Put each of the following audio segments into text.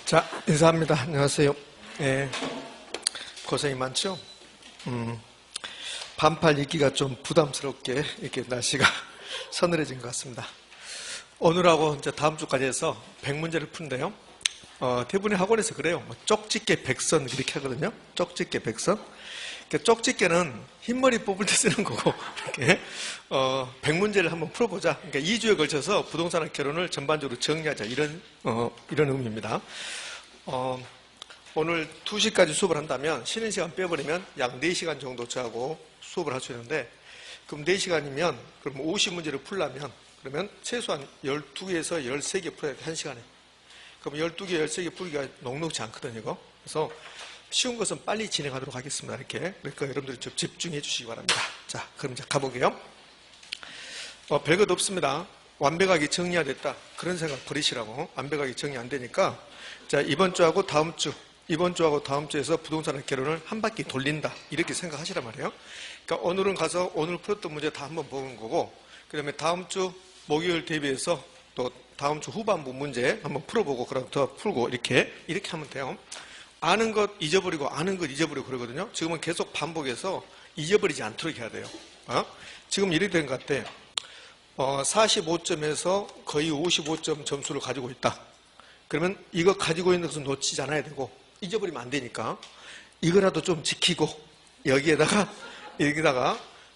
자, 인사합니다. 안녕하세요. 예, 고생이 많죠? 반팔 입기가 좀 부담스럽게 이렇게 날씨가 서늘해진 것 같습니다. 오늘하고 이제 다음 주까지 해서 100문제를 푸는데요. 대부분의 학원에서 그래요. 쪽집게 100선 이렇게 하거든요. 쪽집게 100선. 그러니까 쪽집게는 흰머리 뽑을 때 쓰는 거고, 이렇게 100문제를 한번 풀어보자. 그러니까 2주에 걸쳐서 부동산학 개론을 전반적으로 정리하자. 이런 의미입니다. 오늘 2시까지 수업을 한다면 쉬는 시간 빼버리면 약 4시간 정도 저하고 수업을 할 수 있는데, 그럼 4시간이면 그럼 50문제를 풀려면 그러면 최소한 12개에서 13개 풀어야 돼. 1시간에. 그럼 12개, 13개 풀기가 녹록지 않거든요, 이거. 그래서 쉬운 것은 빨리 진행하도록 하겠습니다. 이렇게. 그러니까 여러분들이 좀 집중해 주시기 바랍니다. 자, 그럼 이제 가볼게요. 별것 없습니다. 완벽하게 정리해야 됐다. 그런 생각 버리시라고. 완벽하게 정리 안 되니까. 자, 이번 주하고 다음 주에서 부동산학 개론을 한 바퀴 돌린다. 이렇게 생각하시란 말이에요. 그러니까 오늘은 가서 오늘 풀었던 문제 다 한번 보는 거고, 그 다음에 다음 주 목요일 대비해서 또 다음 주 후반부 문제 한번 풀어보고, 그럼 더 풀고, 이렇게 하면 돼요. 아는 것 잊어버리고, 아는 것 잊어버리고 그러거든요. 지금은 계속 반복해서 잊어버리지 않도록 해야 돼요. 지금 이렇게 된 것 같아. 45점에서 거의 55점 점수를 가지고 있다. 그러면 이거 가지고 있는 것은 놓치지 않아야 되고, 잊어버리면 안 되니까 이거라도 좀 지키고, 여기다가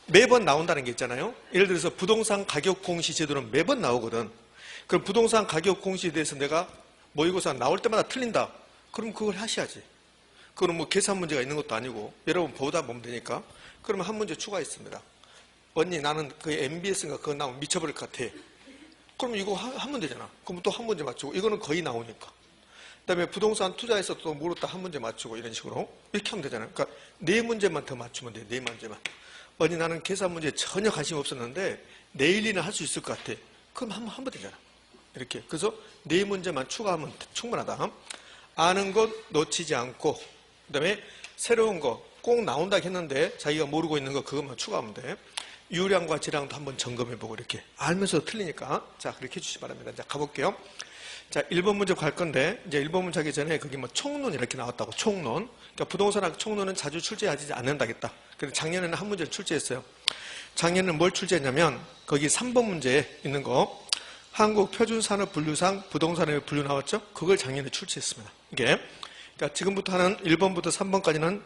매번 나온다는 게 있잖아요. 예를 들어서 부동산 가격 공시 제도는 매번 나오거든. 그럼 부동산 가격 공시에 대해서 내가 모의고사 나올 때마다 틀린다. 그럼 그걸 하셔야지. 그건 뭐 계산 문제가 있는 것도 아니고 여러분 보다 보면 되니까. 그러면 한 문제 추가했습니다. 언니 나는 그 MBS인가 그거 나오면 미쳐버릴 것 같아. 그럼 이거 하면 되잖아. 그럼 또 한 문제 맞추고. 이거는 거의 나오니까. 그 다음에 부동산 투자해서 또 물었다 한 문제 맞추고, 이런 식으로 이렇게 하면 되잖아요. 그러니까 4문제만 더 맞추면 돼요. 4문제만. 언니 나는 계산 문제에 전혀 관심 없었는데 내일이나 할 수 있을 것 같아. 그럼 한번 하면 되잖아. 이렇게. 그래서 4문제만 추가하면 충분하다. 아는 것 놓치지 않고, 그 다음에 새로운 거 꼭 나온다 했는데 자기가 모르고 있는 거 그것만 추가하면 돼. 유량과 질량도 한번 점검해보고, 이렇게 알면서 틀리니까. 자, 그렇게 해주시기 바랍니다. 자, 가볼게요. 자, 1번 문제 갈 건데, 이제 1번 문제 하기 전에 거기 뭐 총론 이렇게 나왔다고. 총론. 그러니까 부동산학 총론은 자주 출제하지 않는다겠다. 그래서 작년에는 한 문제를 출제했어요. 작년에는 뭘 출제했냐면 거기 3번 문제에 있는 거, 한국표준산업분류상 부동산의 분류 나왔죠? 그걸 작년에 출제했습니다. 이게. 그러니까 지금부터 하는 1번부터 3번까지는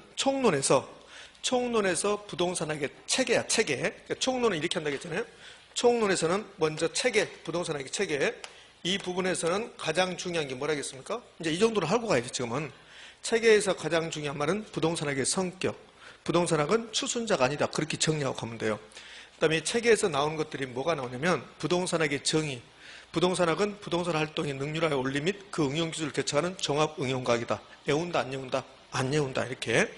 총론에서 부동산학의 체계야, 체계. 그러니까 총론은 이렇게 한다고 했잖아요. 총론에서는 먼저 체계, 부동산학의 체계. 이 부분에서는 가장 중요한 게 뭐라겠습니까? 이제 이 정도는 하고 가야지, 지금은. 체계에서 가장 중요한 말은 부동산학의 성격. 부동산학은 추순자가 아니다. 그렇게 정리하고 가면 돼요. 그 다음에 체계에서 나오는 것들이 뭐가 나오냐면 부동산학의 정의. 부동산학은 부동산 활동의 능률화의 원리 및 그 응용기술을 개척하는 종합응용과학이다. 애운다, 안 애운다? 안 애운다. 이렇게.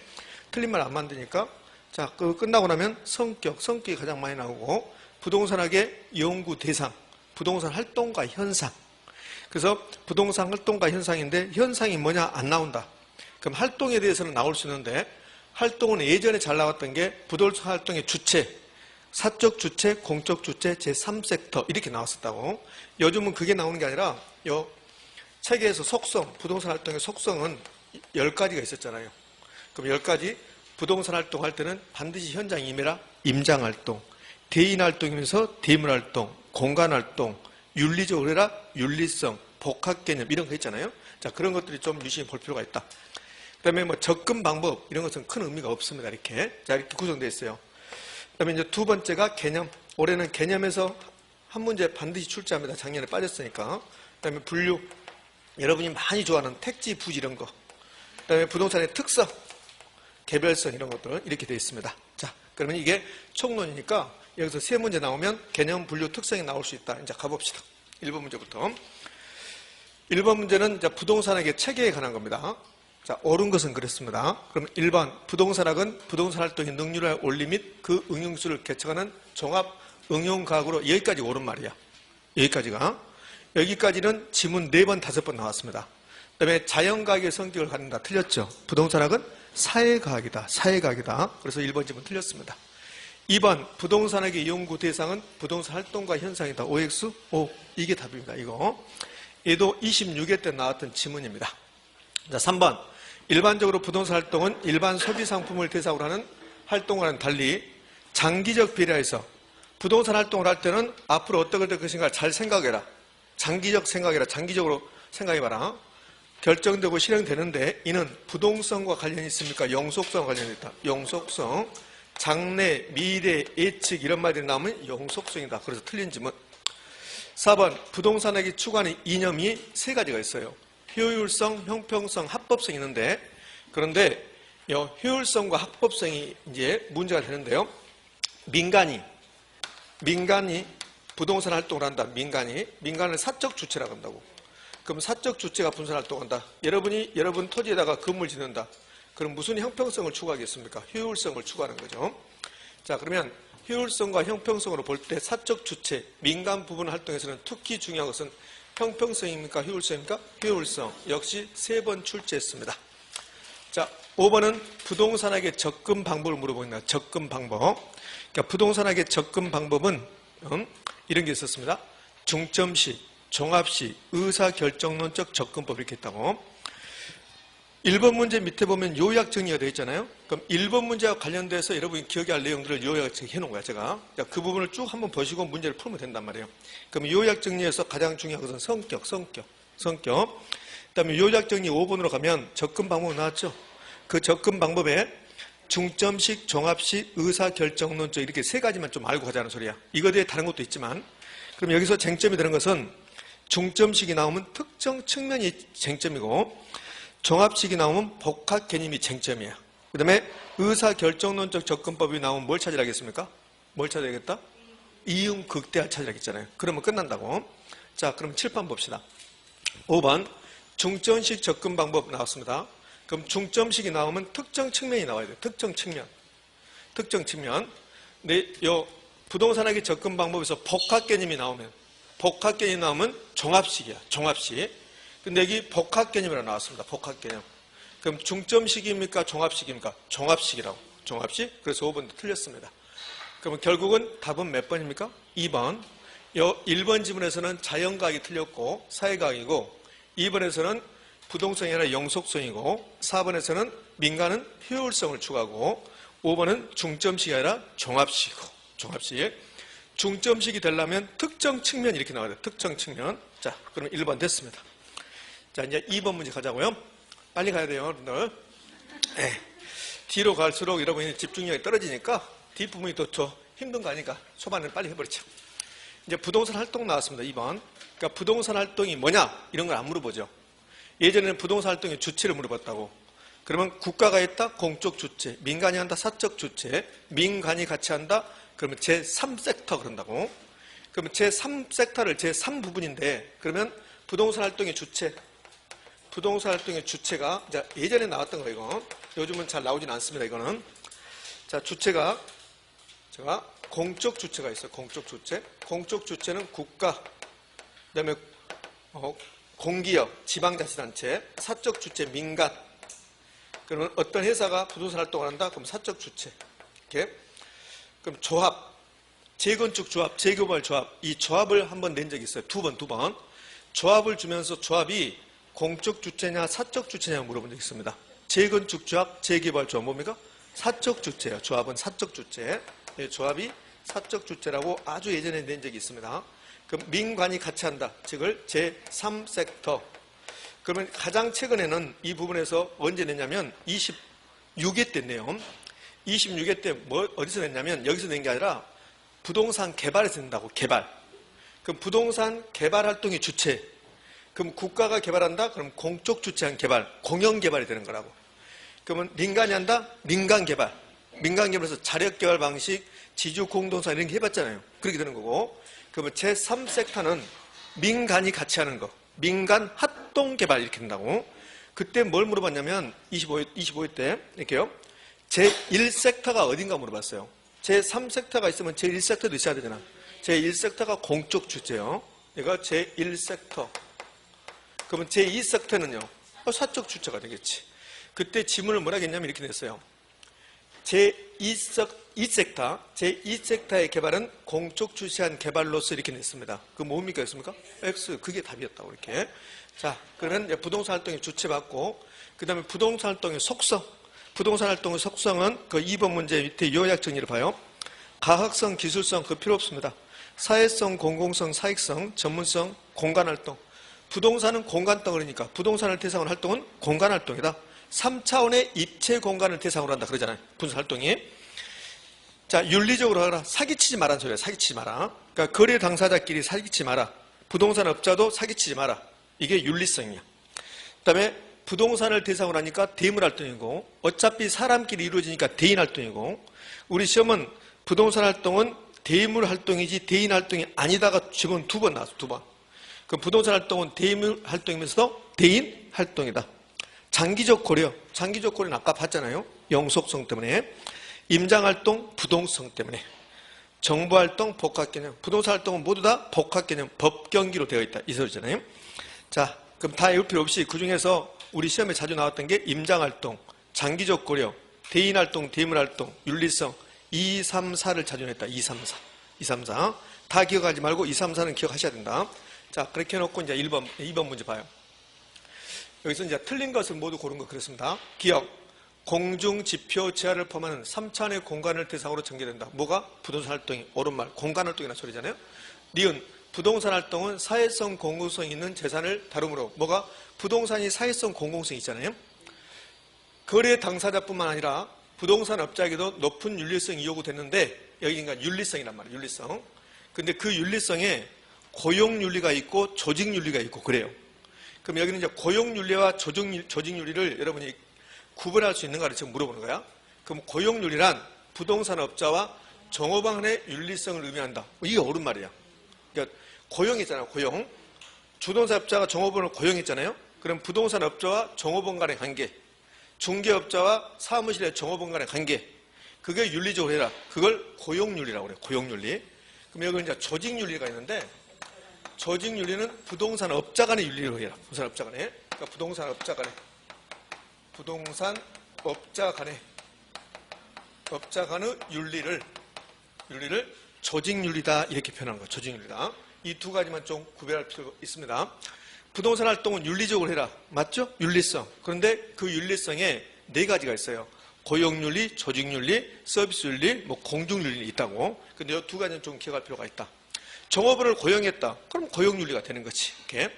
틀린 말 안 만드니까. 자, 그 끝나고 나면 성격이 가장 많이 나오고, 부동산학의 연구 대상, 부동산 활동과 현상. 그래서 부동산 활동과 현상인데 현상이 뭐냐? 안 나온다. 그럼 활동에 대해서는 나올 수 있는데, 활동은 예전에 잘 나왔던 게 부동산 활동의 주체, 사적 주체, 공적 주체, 제3섹터 이렇게 나왔었다고. 요즘은 그게 나오는 게 아니라 요 책에서 속성, 부동산 활동의 속성은 10가지가 있었잖아요. 그럼 10가지 부동산 활동할 때는 반드시 현장에 임해라. 임장활동, 대인활동이면서 대물활동, 공간활동, 윤리적으로 해라. 윤리성, 복합개념 이런 거 있잖아요. 자, 그런 것들이 좀 유심히 볼 필요가 있다. 그 다음에 뭐 접근 방법 이런 것은 큰 의미가 없습니다. 이렇게. 자, 이렇게 구성되어 있어요. 그 다음에 이제 두 번째가 개념. 올해는 개념에서 한 문제 반드시 출제합니다. 작년에 빠졌으니까. 그 다음에 분류. 여러분이 많이 좋아하는 택지, 부지 이런 거. 그 다음에 부동산의 특성, 개별성 이런 것들 이렇게 되어 있습니다. 자, 그러면 이게 총론이니까 여기서 3문제 나오면 개념, 분류, 특성이 나올 수 있다. 이제 가봅시다. 1번 문제부터. 1번 문제는 이제 부동산학의 체계에 관한 겁니다. 자, 옳은 것은 그렇습니다. 그럼 1번, 부동산학은 부동산 활동의 능률화의 원리 및 그 응용기술을 개척하는 종합 응용과학으로. 여기까지 옳은 말이야. 여기까지는 지문 4번, 5번 나왔습니다. 그 다음에 자연과학의 성격을 갖는다. 틀렸죠? 부동산학은 사회과학이다. 그래서 1번 지문 틀렸습니다. 2번, 부동산학의 연구 대상은 부동산 활동과 현상이다. OX? O. 이게 답입니다. 이거. 얘도 26회 때 나왔던 지문입니다. 자, 3번. 일반적으로 부동산 활동은 일반 소비 상품을 대상으로 하는 활동과는 달리 장기적 비례에서 부동산 활동을 할 때는 앞으로 어떻게 될 것인가 잘 생각해라. 장기적 생각해라. 장기적으로 생각해봐라. 결정되고 실행되는데 이는 부동산과 관련이 있습니까? 영속성과 관련이 있다. 영속성, 장래, 미래, 예측 이런 말이 나오면 영속성이다. 그래서 틀린 질문. 4번 부동산에게 추구하는 이념이 세 가지가 있어요. 효율성, 형평성, 합법성이 있는데 그런데 이 효율성과 합법성이 이제 문제가 되는데요. 민간이 부동산 활동을 한다. 민간을 사적 주체라고 한다고. 그럼 사적 주체가 부동산 활동한다. 여러분 토지에다가 건물 짓는다. 그럼 무슨 형평성을 추구하겠습니까? 효율성을 추구하는 거죠. 자, 그러면 효율성과 형평성으로 볼 때 사적 주체, 민간 부분 활동에서는 특히 중요한 것은 형평성입니까? 효율성입니까? 효율성. 역시 3번 출제했습니다. 자, 5번은 부동산에게 접근 방법을 물어보겠습니다. 접근 방법. 그러니까 부동산에게 접근 방법은 이런 게 있었습니다. 중점시, 종합시, 의사결정론적 접근법 이렇게 했다고. 1번 문제 밑에 보면 요약 정리가 되어 있잖아요. 그럼 1번 문제와 관련돼서 여러분이 기억해야 할 내용들을 요약 해놓은 거야, 제가. 그 부분을 쭉 한번 보시고 문제를 풀면 된단 말이에요. 그럼 요약 정리에서 가장 중요한 것은 성격. 그 다음에 요약 정리 5번으로 가면 접근 방법 나왔죠. 그 접근 방법에 중점식, 종합식, 의사결정론적 이렇게 3가지만 좀 알고 가자는 소리야. 이거 대해 다른 것도 있지만 그럼 여기서 쟁점이 되는 것은 중점식이 나오면 특정 측면이 쟁점이고 종합식이 나오면 복합 개념이 쟁점이야. 그 다음에 의사결정론적 접근법이 나오면 뭘 찾으라겠습니까? 뭘 찾아야겠다? 이윤 극대화 찾으라겠잖아요. 그러면 끝난다고. 자, 그럼 7번 봅시다. 5번 중점식 접근 방법 나왔습니다. 그럼 중점식이 나오면 특정 측면이 나와야 돼요. 특정 측면. 근데 요 부동산학의 접근 방법에서 복합 개념이 나오면 종합식이야. 종합식. 근데 여기 복합 개념이라고 나왔습니다. 복합 개념. 그럼 중점식입니까? 종합식입니까? 종합식이라고. 종합식. 그래서 5번도 틀렸습니다. 그러면 결국은 답은 몇 번입니까? 2번. 요 1번 지문에서는 자연과학이 틀렸고 사회과학이고 2번에서는 부동성이 아니라 영속성이고 4번에서는 민간은 효율성을 추구하고 5번은 중점식이 아니라 종합식. 중점식이 되려면 특정 측면 이렇게 나와야 돼요. 특정 측면. 자, 그럼 1번 됐습니다. 자, 이제 2번 문제 가자고요. 빨리 가야 돼요, 여러분들. 뒤로 갈수록 여러분이 집중력이 떨어지니까 뒷부분이 더 힘든 거 아니까 초반에 빨리 해버리죠. 이제 부동산 활동 나왔습니다. 2번. 그러니까 부동산 활동이 뭐냐? 이런 걸 안 물어보죠. 예전에는 부동산 활동의 주체를 물어봤다고. 그러면 국가가 했다? 공적 주체. 민간이 한다? 사적 주체. 민간이 같이 한다? 그러면 제3섹터 그런다고. 그러면 제3섹터를 제3부분인데 그러면 부동산 활동의 주체가 예전에 나왔던 거예요. 이거. 요즘은 잘 나오진 않습니다. 이거는. 자, 주체가 제가 공적 주체가 있어요. 공적 주체. 공적 주체는 국가, 그다음에 공기업, 지방자치단체, 사적 주체, 민간. 그러면 어떤 회사가 부동산 활동을 한다? 그럼 사적 주체. 이렇게. 그럼 조합, 재건축 조합, 재개발 조합. 이 조합을 한번 낸 적이 있어요. 두 번. 조합을 주면서 조합이 공적 주체냐 사적 주체냐 물어본 적이 있습니다. 재건축 조합, 재개발 조합 뭡니까? 사적 주체예요. 조합은 사적 주체. 조합이 사적 주체라고 아주 예전에 낸 적이 있습니다. 그럼 민관이 같이 한다. 즉을 제3섹터. 그러면 가장 최근에는 이 부분에서 언제 냈냐면 26회 때 냈네요. 26회 때 어디서 냈냐면 여기서 낸 게 아니라 부동산 개발에서 낸다고. 개발. 그럼 부동산 개발 활동의 주체. 그럼 국가가 개발한다? 그럼 공적 주체한 개발, 공영 개발이 되는 거라고. 그러면 민간이 한다? 민간 개발. 민간 개발에서 자력 개발 방식, 지주 공동산 이런 게 해봤잖아요. 그렇게 되는 거고. 그러면 제3섹터는 민간이 같이 하는 거. 민간 합동 개발 이렇게 된다고. 그때 뭘 물어봤냐면 25회 때 이렇게요. 제1섹터가 어딘가 물어봤어요. 제3섹터가 있으면 제1섹터도 있어야 되잖아. 제1섹터가 공적 주체요. 이거 제1섹터. 그러면 제2섹터는요. 사적 주체가 되겠지. 그때 지문을 뭐라 했냐면 이렇게 냈어요. 제2섹터의 개발은 공적 주체한 개발로서 이렇게 냈습니다. 그 뭡니까? 였습니까? X. 그게 답이었다고 이렇게. 자, 그러면 이제 부동산 활동의 주체받고, 그 다음에 부동산 활동의 속성. 부동산 활동의 속성은 그 2번 문제 밑에 요약 정리를 봐요. 가학성, 기술성, 그 필요 없습니다. 사회성, 공공성, 사익성, 전문성, 공간활동. 부동산은 공간덩 그러니까 부동산을 대상으로 활동은 공간활동이다. 3차원의 입체 공간을 대상으로 한다 그러잖아요. 분수 활동이. 자, 윤리적으로 하라. 사기치지 마라는 소리야. 사기치지 마라. 그러니까 거래 당사자끼리 사기치지 마라. 부동산 업자도 사기치지 마라. 이게 윤리성이야. 그 다음에 부동산을 대상으로 하니까 대물활동이고, 어차피 사람끼리 이루어지니까 대인활동이고, 우리 시험은 부동산 활동은 대물활동이지 대인활동이 아니다가 지금 2번 나왔어. 2번. 그 부동산 활동은 대물활동이면서도 대인활동이다. 장기적 고려. 장기적 고려는 아까 봤잖아요. 영속성 때문에. 임장활동, 부동성 때문에. 정보활동, 복합개념. 부동산 활동은 모두 다 복합개념, 법경기로 되어 있다. 이 소리잖아요. 자, 그럼 다 외울 필요 없이 그 중에서 우리 시험에 자주 나왔던 게 임장활동, 장기적 고려, 대인활동, 대물활동, 윤리성, 2, 3, 4를 자주 냈다. 2, 3, 4. 2, 3, 4. 다 기억하지 말고 2, 3, 4는 기억하셔야 된다. 자, 그렇게 해놓고 이제 2번 문제 봐요. 여기서 이제 틀린 것을 모두 고른 거 그렇습니다. 기억. 공중, 지표, 지하를 포함하는 3차원의 공간을 대상으로 전개된다. 뭐가? 부동산 활동이 옳은 말. 공간 활동이라는 소리잖아요. 니은. 부동산 활동은 사회성, 공공성이 있는 재산을 다루므로 뭐가? 부동산이 사회성, 공공성이 있잖아요. 거래 당사자뿐만 아니라 부동산 업자에게도 높은 윤리성이 요구됐는데 여기가 윤리성이란 말이에요. 윤리성. 근데 그 윤리성에 고용윤리가 있고 조직윤리가 있고 그래요. 그럼 여기는 이제 고용윤리와 조직윤리를 여러분이 구분할 수 있는가를 지금 물어보는 거야. 그럼 고용윤리란 부동산 업자와 종업원 간의 윤리성을 의미한다. 이게 옳은 말이야. 그러니까 고용이잖아요. 고용. 주동산 업자가 종업원을 고용했잖아요. 그럼 부동산 업자와 종업원 간의 관계, 중개업자와 사무실의 종업원 간의 관계, 그게 윤리적으로 해라. 그걸 고용윤리라고 그래요. 고용윤리. 그럼 여기 이제 조직윤리가 있는데, 조직윤리는 부동산 업자 간의 윤리로 해라. 부동산 업자 간에. 그러니까 부동산 업자 간의 윤리를 조직윤리다 이렇게 표현하는 거예요. 조직윤리다. 이 두 가지만 좀 구별할 필요가 있습니다. 부동산 활동은 윤리적으로 해라. 맞죠? 윤리성. 그런데 그 윤리성에 4가지가 있어요. 고용윤리, 조직윤리, 서비스윤리, 공중윤리 있다고. 근데 이 2가지는 좀 기억할 필요가 있다. 종업원을 고용했다. 그럼 고용윤리가 되는 거지. 이렇게.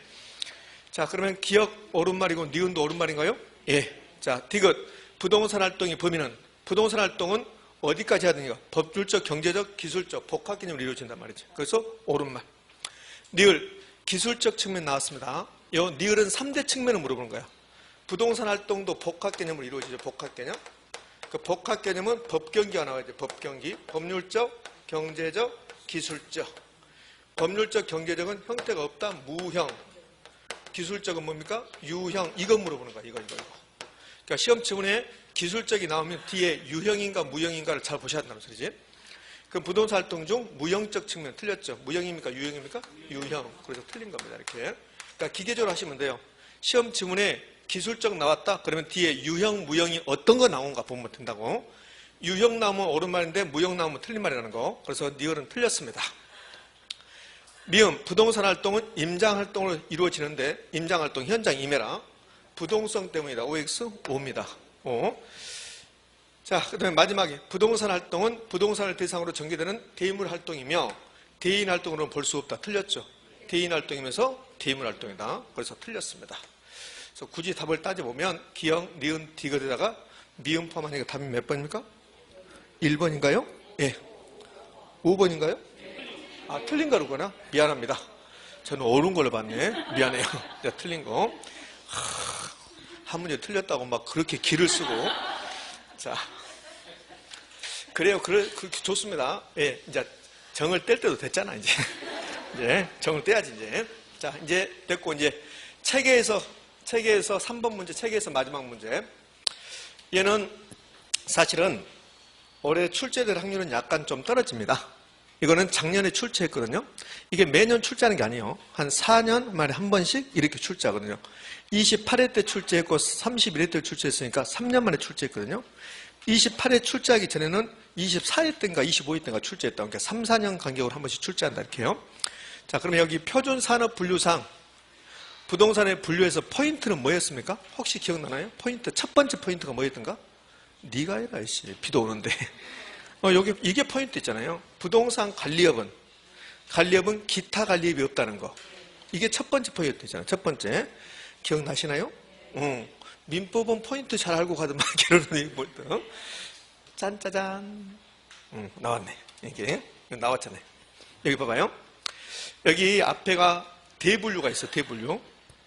자, 그러면 기억 옳은 말이고 니은도 옳은 말인가요? 예. 자, 디귿. 부동산 활동의 범위는 부동산 활동은 어디까지 하느냐? 법률적, 경제적, 기술적, 복합개념으로 이루어진단 말이죠. 그래서 옳은 말. 니을. 기술적 측면 나왔습니다. 이 니을은 3대 측면을 물어보는 거야. 부동산 활동도 복합개념으로 이루어지죠. 복합개념. 그 복합개념은 법경기가 나와야죠. 법경기. 법률적, 경제적, 기술적. 법률적, 경제적은 형태가 없다. 무형. 기술적은 뭡니까? 유형. 이거 물어보는 거야. 이거. 그러니까 시험 지문에 기술적이 나오면 뒤에 유형인가 무형인가를 잘 보셔야 한다는 소리지. 그럼 부동산 활동 중 무형적 측면 틀렸죠. 무형입니까? 유형입니까? 유형. 그래서 틀린 겁니다. 이렇게. 그러니까 기계적으로 하시면 돼요. 시험 지문에 기술적 나왔다. 그러면 뒤에 유형, 무형이 어떤 거 나온가 보면 된다고. 유형 나오면 옳은 말인데 무형 나오면 틀린 말이라는 거. 그래서 니을은 틀렸습니다. 미음. 부동산 활동은 임장 활동으로 이루어지는데 임장 활동 현장 임해라. 부동성 때문이다. OX? O입니다. O. 자, 그 다음에 마지막에 부동산 활동은 부동산을 대상으로 전개되는 대물 활동이며 대인 활동으로는 볼 수 없다. 틀렸죠. 대인 활동이면서 대물 활동이다. 그래서 틀렸습니다. 그래서 굳이 답을 따져보면 기역, 니은, 디귿에다가 미음 포함하니까 답이 몇 번입니까? 1번인가요? 예. 5번인가요? 아, 틀린 거구나. 미안합니다. 저는 옳은 걸로 봤네. 미안해요. 틀린 거. 한 문제 틀렸다고 막 그렇게 기를 쓰고. 자, 그래요. 그렇게 좋습니다. 예, 이제 정을 뗄 때도 됐잖아, 이제. 이제 정을 떼야지, 이제. 자, 이제 됐고, 이제 체계에서 3번 문제, 체계에서 마지막 문제. 얘는 사실은 올해 출제될 확률은 약간 좀 떨어집니다. 이거는 작년에 출제했거든요. 이게 매년 출제하는 게 아니에요. 한 4년 만에 한 번씩 이렇게 출제하거든요. 28회 때 출제했고 31회 때 출제했으니까 3년 만에 출제했거든요. 28회 출제하기 전에는 24회 때인가 25회 때인가 출제했다. 그러니까 3, 4년 간격으로 한 번씩 출제한다 이렇게요. 자, 그러면 여기 표준산업분류상 부동산의 분류에서 포인트는 뭐였습니까? 혹시 기억나나요? 포인트, 첫 번째 포인트가 뭐였던가? 네가 해라, 이씨. 비도 오는데. 이게 포인트 있잖아요. 부동산 관리업은 기타 관리업이 없다는 거. 이게 첫 번째 포인트잖아요. 첫 번째. 기억나시나요? 민법은 포인트 잘 알고 가더만, 결혼은 포인트. 짠짜잔. 나왔네. 이게. 나왔잖아요. 여기 봐봐요. 여기 앞에가 대분류가 있어, 대분류.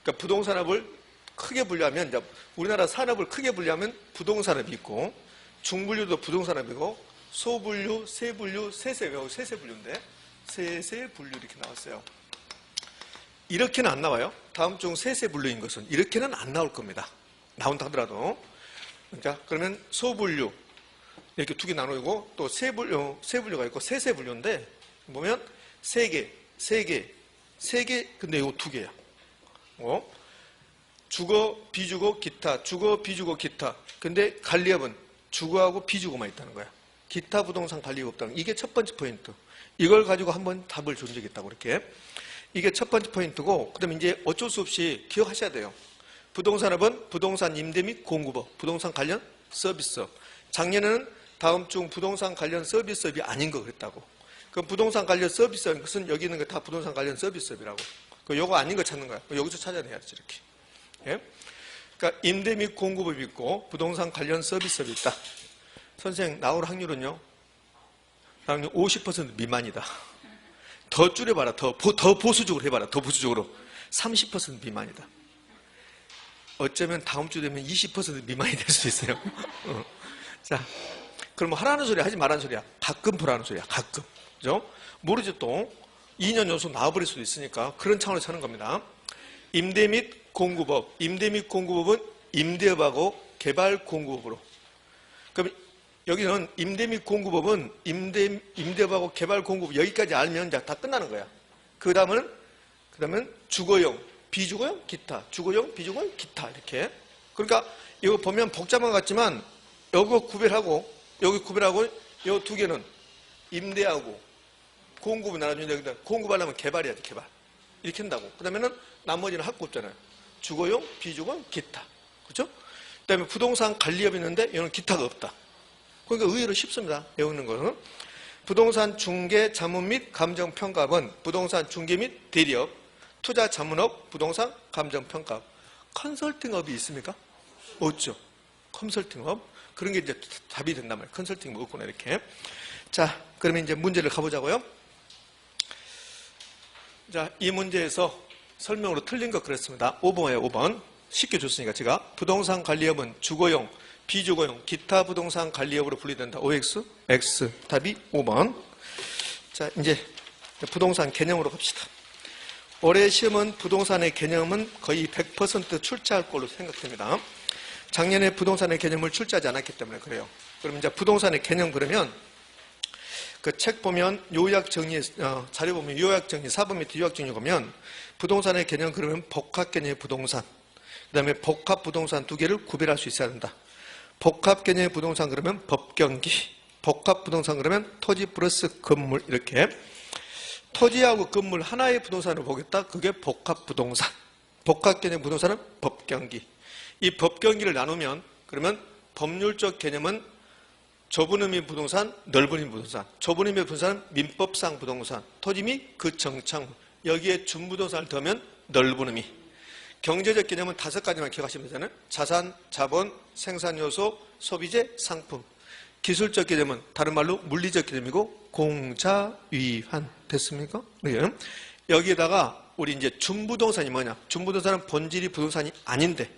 그러니까 부동산업을 크게 분류하면, 이제 우리나라 산업을 크게 분류하면 부동산업이 있고, 중분류도 부동산업이고, 소분류, 세분류, 세세분류인데, 세세분류 이렇게 나왔어요. 이렇게는 안 나와요. 다음 중 세세분류인 것은 이렇게는 안 나올 겁니다. 나온다 하더라도. 자, 그러면 소분류, 이렇게 두 개 나누고, 또 세분류가 있고, 세세분류인데, 보면, 세 개, 근데 이거 두 개야. 주거, 비주거, 기타. 주거, 비주거, 기타. 근데 관리업은 주거하고 비주거만 있다는 거야. 기타 부동산 관리가 없다는 거. 이게 첫 번째 포인트. 이걸 가지고 한번 답을 준 적이 있다고, 이렇게. 이게 첫 번째 포인트고, 그 다음에 이제 어쩔 수 없이 기억하셔야 돼요. 부동산업은 부동산 임대 및 공급업, 부동산 관련 서비스업. 작년에는 다음 중 부동산 관련 서비스업이 아닌 거 그랬다고. 그 부동산 관련 서비스업인 것은 여기 있는 거 다 부동산 관련 서비스업이라고. 요거 아닌 거 찾는 거야. 여기서 찾아내야지, 이렇게. 예? 그러니까 임대 및 공급업이 있고 부동산 관련 서비스업이 있다. 선생님, 나올 확률은요? 확률 50% 미만이다. 더 줄여봐라. 더 보수적으로 해봐라. 더 보수적으로. 30% 미만이다. 어쩌면 다음 주 되면 20% 미만이 될 수 있어요. 자, 그럼 하라는 소리야, 하지 말라는 소리야. 가끔 보라는 소리야. 가끔. 그죠? 모르죠, 또. 2년 연속 나와버릴 수도 있으니까 그런 차원에서 하는 겁니다. 임대 및 공급업. 임대 및 공급업은 임대업하고 개발 공급업으로. 그럼 여기는 임대 및 공급업은 임대업하고 개발 공급업 여기까지 알면 이제 다 끝나는 거야. 그 다음은 주거용, 비주거용, 기타. 주거용, 비주거용, 기타. 이렇게. 그러니까 이거 보면 복잡한 것 같지만 여기 구별하고 이 두 개는 임대하고 공급을 나눠주는데 공급하려면 개발해야지, 개발. 이렇게 한다고. 그 다음에는 나머지는 할 거 없잖아요. 주거용, 비주거용, 기타. 그렇죠? 그 다음에 부동산 관리업이 있는데 이거는 기타가 없다. 그러니까 의외로 쉽습니다. 외우는 거는. 부동산 중개 자문 및 감정 평가업은 부동산 중개 및 대리업, 투자 자문업, 부동산 감정 평가업. 컨설팅업이 있습니까? 없죠. 컨설팅업. 그런 게 이제 답이 된단 말이에요. 컨설팅 뭐 없구나, 이렇게. 자, 그러면 이제 문제를 가보자고요. 자, 이 문제에서 설명으로 틀린 거 그랬습니다. 5번이에요, 5번. 쉽게 줬으니까 제가. 부동산 관리업은 주거용, 비주거용, 기타 부동산 관리업으로 분리된다. OX, X. 답이 5번. 자, 이제 부동산 개념으로 갑시다. 올해 시험은 부동산의 개념은 거의 100% 출제할 걸로 생각됩니다. 작년에 부동산의 개념을 출제하지 않았기 때문에 그래요. 그럼 이제 부동산의 개념 그러면 그 책 보면 요약 정리, 자료 보면 요약 정리, 4번 밑에 요약 정리 보면 부동산의 개념 그러면 복합 개념의 부동산, 그 다음에 복합 부동산 두 개를 구별할 수 있어야 된다. 복합 개념의 부동산 그러면 법경기, 복합 부동산 그러면 토지 플러스 건물 이렇게. 토지하고 건물 하나의 부동산을 보겠다. 그게 복합 부동산. 복합 개념 부동산은 법경기. 이 법경기를 나누면 그러면 법률적 개념은 좁은 의미의 부동산, 넓은 의미의 부동산. 좁은 의미의 부동산은 민법상 부동산, 토지 및 그 정착물. 여기에 준부동산을 더하면 넓은 의미. 경제적 개념은 5가지만 기억하시면 되잖아요. 자산, 자본, 생산요소, 소비재, 상품. 기술적 개념은 다른 말로 물리적 개념이고 공자위환. 됐습니까? 네. 여기에다가 우리 이제 준부동산이 뭐냐? 준부동산은 본질이 부동산이 아닌데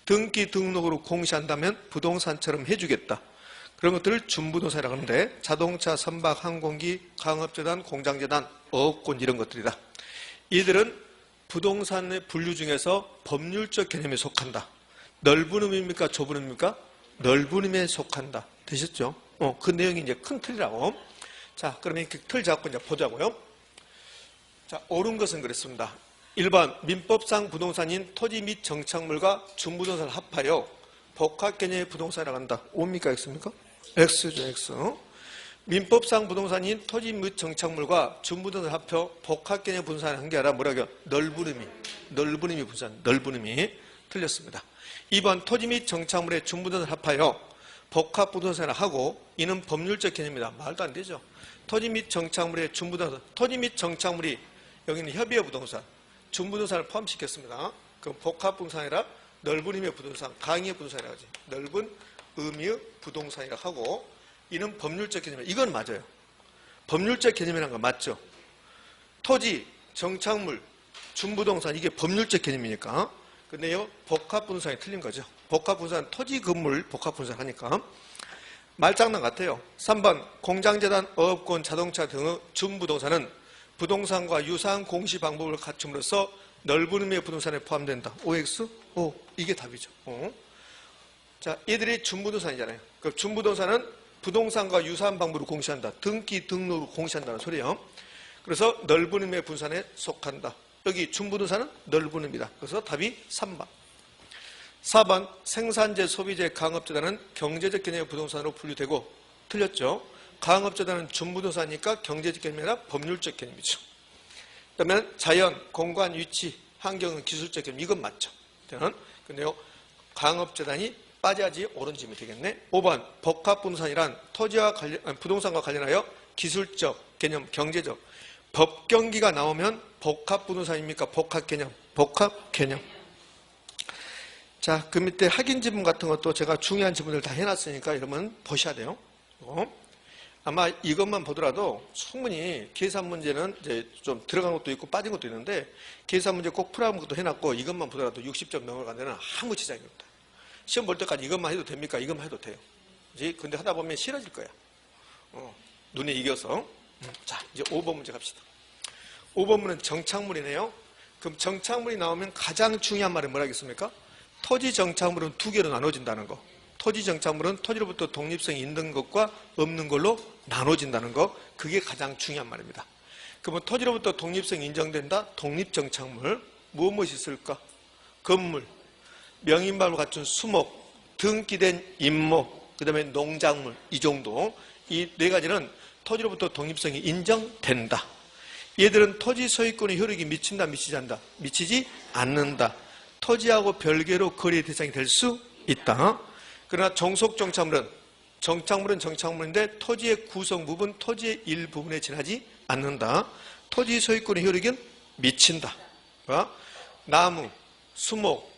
등기 등록으로 공시한다면 부동산처럼 해주겠다. 그런 것들을 준부동산이라고 하는데 자동차, 선박, 항공기, 강업재단, 공장재단, 어업권 이런 것들이다. 이들은 부동산의 분류 중에서 법률적 개념에 속한다. 넓은 의미입니까? 좁은 의미입니까? 넓은 의미에 속한다. 되셨죠? 그 내용이 이제 큰 틀이라고. 자, 그러면 이렇게 틀 잡고 이제 보자고요. 자, 옳은 것은 그랬습니다. 1번, 민법상 부동산인 토지 및 정착물과 준부동산을 합하여 복합 개념의 부동산이라고 한다. O입니까? X입니까? X죠, X. 민법상 부동산인 토지 및 정착물과 준부동산 합표 복합개념 분산을 한 게 아니라 뭐라고요? 넓은의미 분산, 넓은의미 틀렸습니다. 2번 토지 및 정착물의 준부동산 합하여 복합부동산을 하고 이는 법률적 개념이다. 말도 안 되죠. 토지 및 정착물의 준부동산, 토지 및 정착물이 여기는 협의의 부동산, 준부동산을 포함시켰습니다. 그럼 복합부동산이 아니라 넓은 의미의 부동산, 강의의 부동산이라고 하지. 넓은 의미의 부동산이라고 하고 이는 법률적 개념이에요. 이건 맞아요. 법률적 개념이라는 건 맞죠. 토지, 정착물, 준부동산 이게 법률적 개념이니까. 근데요 복합부동산이 틀린 거죠. 복합부동산 토지, 건물 복합부동산 하니까. 말장난 같아요. 3번 공장재단, 어업권, 자동차 등의 준부동산은 부동산과 유사한 공시 방법을 갖춤으로써 넓은 의미의 부동산에 포함된다. OX? O. 이게 답이죠. 자, 얘들이 준부동산이잖아요. 그 준부동산은 부동산과 유사한 방법으로 공시한다. 등기, 등록으로 공시한다는 소리예요. 그래서 넓은 의미의 분산에 속한다. 여기 준부동산은 넓은 의미다. 그래서 답이 3번. 4번 생산재, 소비재, 강업재단은 경제적 개념의 부동산으로 분류되고 틀렸죠. 강업재단은 준부동산이니까 경제적 개념이 아니라 법률적 개념이죠. 그다음에 자연, 공간, 위치, 환경은 기술적 개념. 이건 맞죠. 근데요 강업재단이 빠져야지 옳은 질문이 되겠네. 5번 복합부동산이란 토지와 부동산과 관련하여 기술적 개념, 경제적 법경기가 나오면 복합부동산입니까? 복합개념. 복합개념. 자, 그 밑에 확인 지문 같은 것도 제가 중요한 지문을 다 해놨으니까 여러분 보셔야 돼요. 아마 이것만 보더라도 충분히 계산 문제는 이제 좀 들어간 것도 있고 빠진 것도 있는데 계산 문제 꼭 풀어본 것도 해놨고 이것만 보더라도 60점 넘어가는 데는 아무 지장이 없다. 시험 볼 때까지 이것만 해도 됩니까? 이것만 해도 돼요. 그치? 근데 하다 보면 싫어질 거야. 눈에 익어서. 자, 이제 5번 문제 갑시다. 5번 문은 정착물이네요. 그럼 정착물이 나오면 가장 중요한 말은 뭐라겠습니까? 토지 정착물은 두 개로 나눠진다는 거. 토지 정착물은 토지로부터 독립성이 있는 것과 없는 걸로 나눠진다는 거. 그게 가장 중요한 말입니다. 그러면 토지로부터 독립성이 인정된다? 독립정착물. 무엇이 있을까? 건물, 명인방을 갖춘 수목, 등기된 임목, 그 다음에 농작물, 이 정도. 이 네 가지는 토지로부터 독립성이 인정된다. 얘들은 토지 소유권의 효력이 미친다, 미치지 않는다? 미치지 않는다. 토지하고 별개로 거래의 대상이 될 수 있다. 그러나 종속정착물은 정착물인데 토지의 구성 부분, 토지의 일부분에 지나지 않는다. 토지 소유권의 효력은 미친다. 나무, 수목,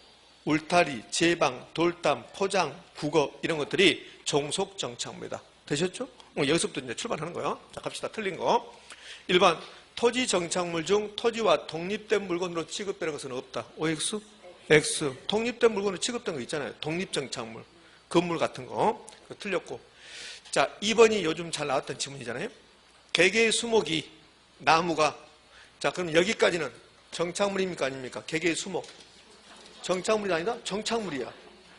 울타리, 제방, 돌담, 포장, 국어 이런 것들이 종속정착물이다. 되셨죠? 여기서부터 이제 출발하는 거예요. 자, 갑시다. 틀린 거. 1번 토지 정착물 중 토지와 독립된 물건으로 취급되는 것은 없다. OX? X. 독립된 물건으로 취급된 거 있잖아요. 독립정착물. 건물 같은 거. 그거 틀렸고. 자, 2번이 요즘 잘 나왔던 지문이잖아요. 개개의 수목이 나무가. 자, 그럼 여기까지는 정착물입니까? 아닙니까? 개개의 수목. 정착물이 아니다? 정착물이야.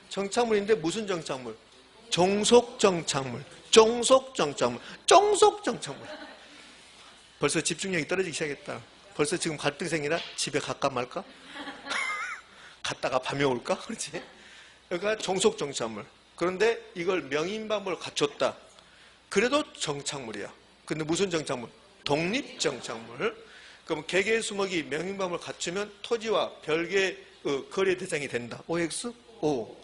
정착물인데 무슨 정착물? 종속정착물. 종속정착물. 종속정착물. 벌써 집중력이 떨어지기 시작했다. 벌써 지금 갈등이 생기나? 집에 갈까 말까? 갔다가 밤에 올까? 그렇지? 그러니까 종속정착물. 그런데 이걸 명인방법을 갖췄다. 그래도 정착물이야. 근데 무슨 정착물? 독립정착물. 그럼 개개의 수목이 명인방법을 갖추면 토지와 별개의 거래 대상이 된다. OX? O.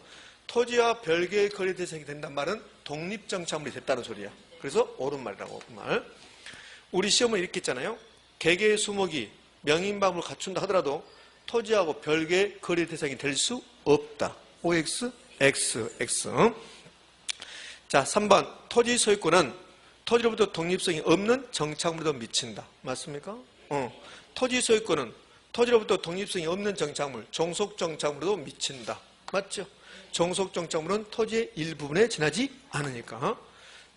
토지와 별개의 거래 대상이 된다는 말은 독립정착물이 됐다는 소리야. 그래서 옳은 말이라고. 말. 우리 시험은 이렇게 했잖아요. 개개의 수목이 명인방법을 갖춘다 하더라도 토지하고 별개의 거래 대상이 될 수 없다. OX? X. X. 자, 3번. 토지 소유권은 토지로부터 독립성이 없는 정착물에도 미친다. 맞습니까? 토지 소유권은 토지로부터 독립성이 없는 정착물, 종속정착물에도 미친다. 맞죠? 종속정착물은 토지의 일부분에 지나지 않으니까.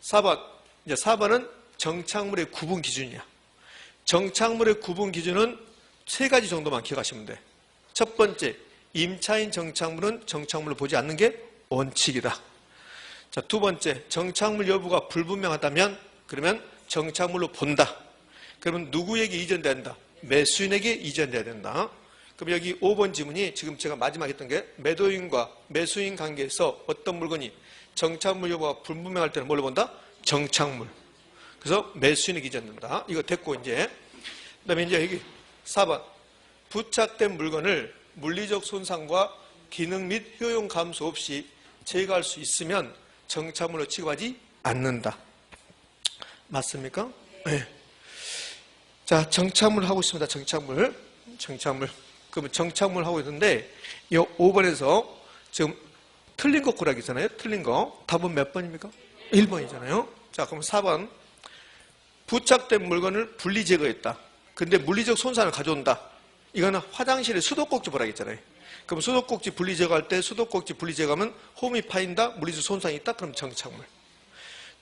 4번. 이제 4번은 정착물의 구분 기준이야. 정착물의 구분 기준은 세 가지 정도만 기억하시면 돼. 첫 번째, 임차인 정착물은 정착물로 보지 않는 게 원칙이다. 자, 두 번째, 정착물 여부가 불분명하다면 그러면 정착물로 본다. 그러면 누구에게 이전된다? 매수인에게 이전돼야 된다. 그럼 여기 5번 지문이 지금 제가 마지막에 했던 게 매도인과 매수인 관계에서 어떤 물건이 정착물 여부가 불분명할 때는 뭘로 본다? 정착물. 그래서 매수인이 기재된다. 이거 됐고, 이제. 그 다음에 이제 여기 4번. 부착된 물건을 물리적 손상과 기능 및 효용 감소 없이 제거할 수 있으면 정착물로 취급하지 않는다. 맞습니까? 네. 자, 정착물 하고 있습니다. 정착물. 그러면 정착물 하고 있는데, 이 5번에서 지금 틀린 거 고르기잖아요. 틀린 거. 답은 몇 번입니까? 1번이잖아요. 자, 그럼 4번. 부착된 물건을 분리 제거했다. 근데 물리적 손상을 가져온다. 이거는 화장실에 수도꼭지 보라겠잖아요. 그럼 수도꼭지 분리 제거할 때 수도꼭지 분리 제거하면 홈이 파인다, 물리적 손상이 있다, 그럼 정착물.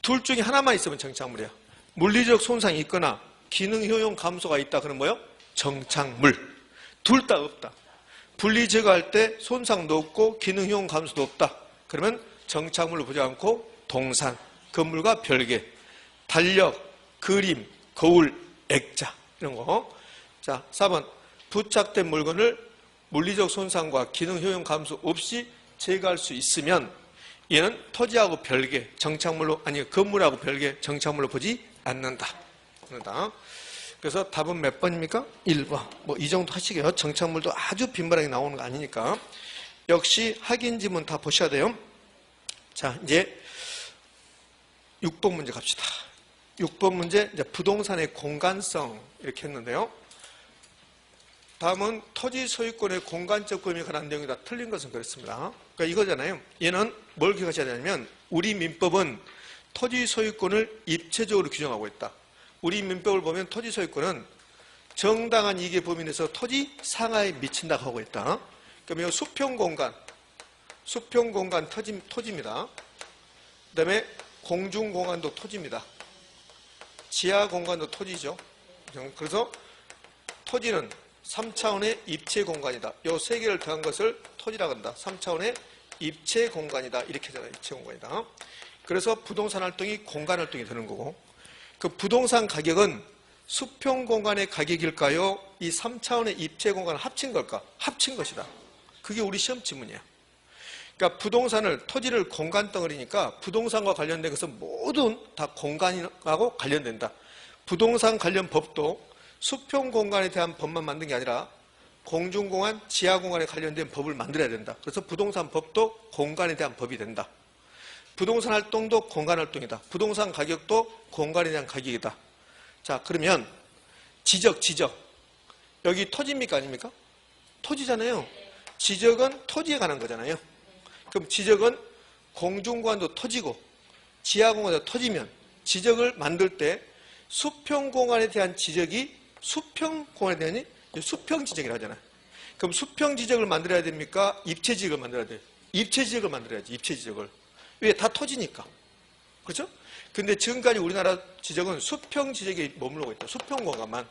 둘 중에 하나만 있으면 정착물이야. 물리적 손상이 있거나 기능 효용 감소가 있다, 그럼 뭐요? 정착물. 둘 다 없다. 분리 제거할 때 손상도 없고 기능 효용 감소도 없다. 그러면 정착물로 보지 않고 동산, 건물과 별개, 달력, 그림, 거울, 액자 이런 거. 자, 4번. 부착된 물건을 물리적 손상과 기능 효용 감소 없이 제거할 수 있으면 얘는 토지하고 별개, 정착물로, 아니 건물하고 별개, 정착물로 보지 않는다. 그래서 답은 몇 번입니까? 1번. 뭐 이 정도 하시게요. 정착물도 아주 빈번하게 나오는 거 아니니까. 역시 확인 지문 다 보셔야 돼요. 자, 이제 6번 문제 갑시다. 6번 문제, 이제 부동산의 공간성 이렇게 했는데요. 다음은 토지 소유권의 공간적 범위에 관한 내용이 다 틀린 것은 그렇습니다. 그러니까 이거잖아요. 얘는 뭘 기억하셔야 되냐면 우리 민법은 토지 소유권을 입체적으로 규정하고 있다. 우리 민법을 보면 토지 소유권은 정당한 이익의 범위 내에서 토지 상하에 미친다고 하고 있다. 그러면 수평공간 토지입니다. 그 다음에 공중공간도 토지입니다. 지하공간도 토지죠. 그래서 토지는 3차원의 입체 공간이다. 요 세 개를 더한 것을 토지라고 한다. 3차원의 입체 공간이다. 이렇게 되잖아요. 입체 공간이다. 그래서 부동산 활동이 공간 활동이 되는 거고, 그 부동산 가격은 수평 공간의 가격일까요? 이 3차원의 입체 공간을 합친 걸까? 합친 것이다. 그게 우리 시험 지문이야. 그러니까 부동산을, 토지를 공간 덩어리니까 부동산과 관련된 것은 모든 다 공간하고 관련된다. 부동산 관련 법도 수평 공간에 대한 법만 만든 게 아니라 공중공간, 지하공간에 관련된 법을 만들어야 된다. 그래서 부동산 법도 공간에 대한 법이 된다. 부동산 활동도 공간 활동이다. 부동산 가격도 공간에 대한 가격이다. 자, 그러면 지적. 여기 토지입니까? 아닙니까? 토지잖아요. 지적은 토지에 관한 거잖아요. 그럼 지적은 공중공간도 토지고 지하공간도 토지면 지적을 만들 때 수평공간에 대한 지적이 수평공간에 대한 수평지적이라 하잖아요. 그럼 수평지적을 만들어야 됩니까? 입체지적을 만들어야 돼요. 입체지적을 만들어야지. 입체지적을. 왜? 다 토지니까. 그렇죠? 근데 지금까지 우리나라 지적은 수평지적에 머무르고 있다. 수평공간만.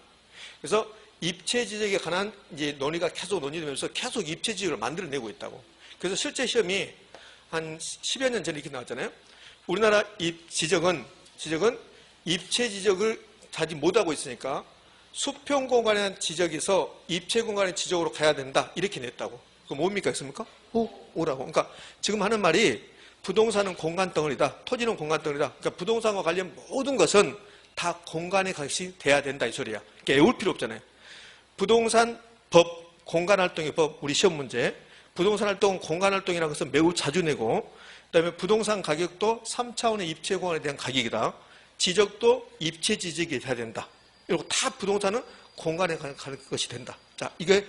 그래서 입체지적에 관한 이제 논의가 계속 논의되면서 계속 입체지적을 만들어내고 있다고. 그래서 실제 시험이 한 10여 년 전에 이렇게 나왔잖아요. 우리나라 지적은 입체지적을 자지 못하고 있으니까 수평공간에 대한 지적에서 입체공간의 지적으로 가야 된다. 이렇게 냈다고. 그럼 뭡니까? 있습니까? 오라고. 그러니까 지금 하는 말이 부동산은 공간 덩어리다. 토지는 공간 덩어리다. 그러니까 부동산과 관련 모든 것은 다 공간의 것이 돼야 된다. 이 소리야. 그러니까 애울 필요 없잖아요. 부동산 법, 공간활동의 법, 우리 시험 문제. 부동산 활동은 공간활동이라는 것은 매우 자주 내고, 그 다음에 부동산 가격도 3차원의 입체공간에 대한 가격이다. 지적도 입체지적이 돼야 된다. 이러고 다 부동산은 공간에 관한 것이 된다. 자, 이게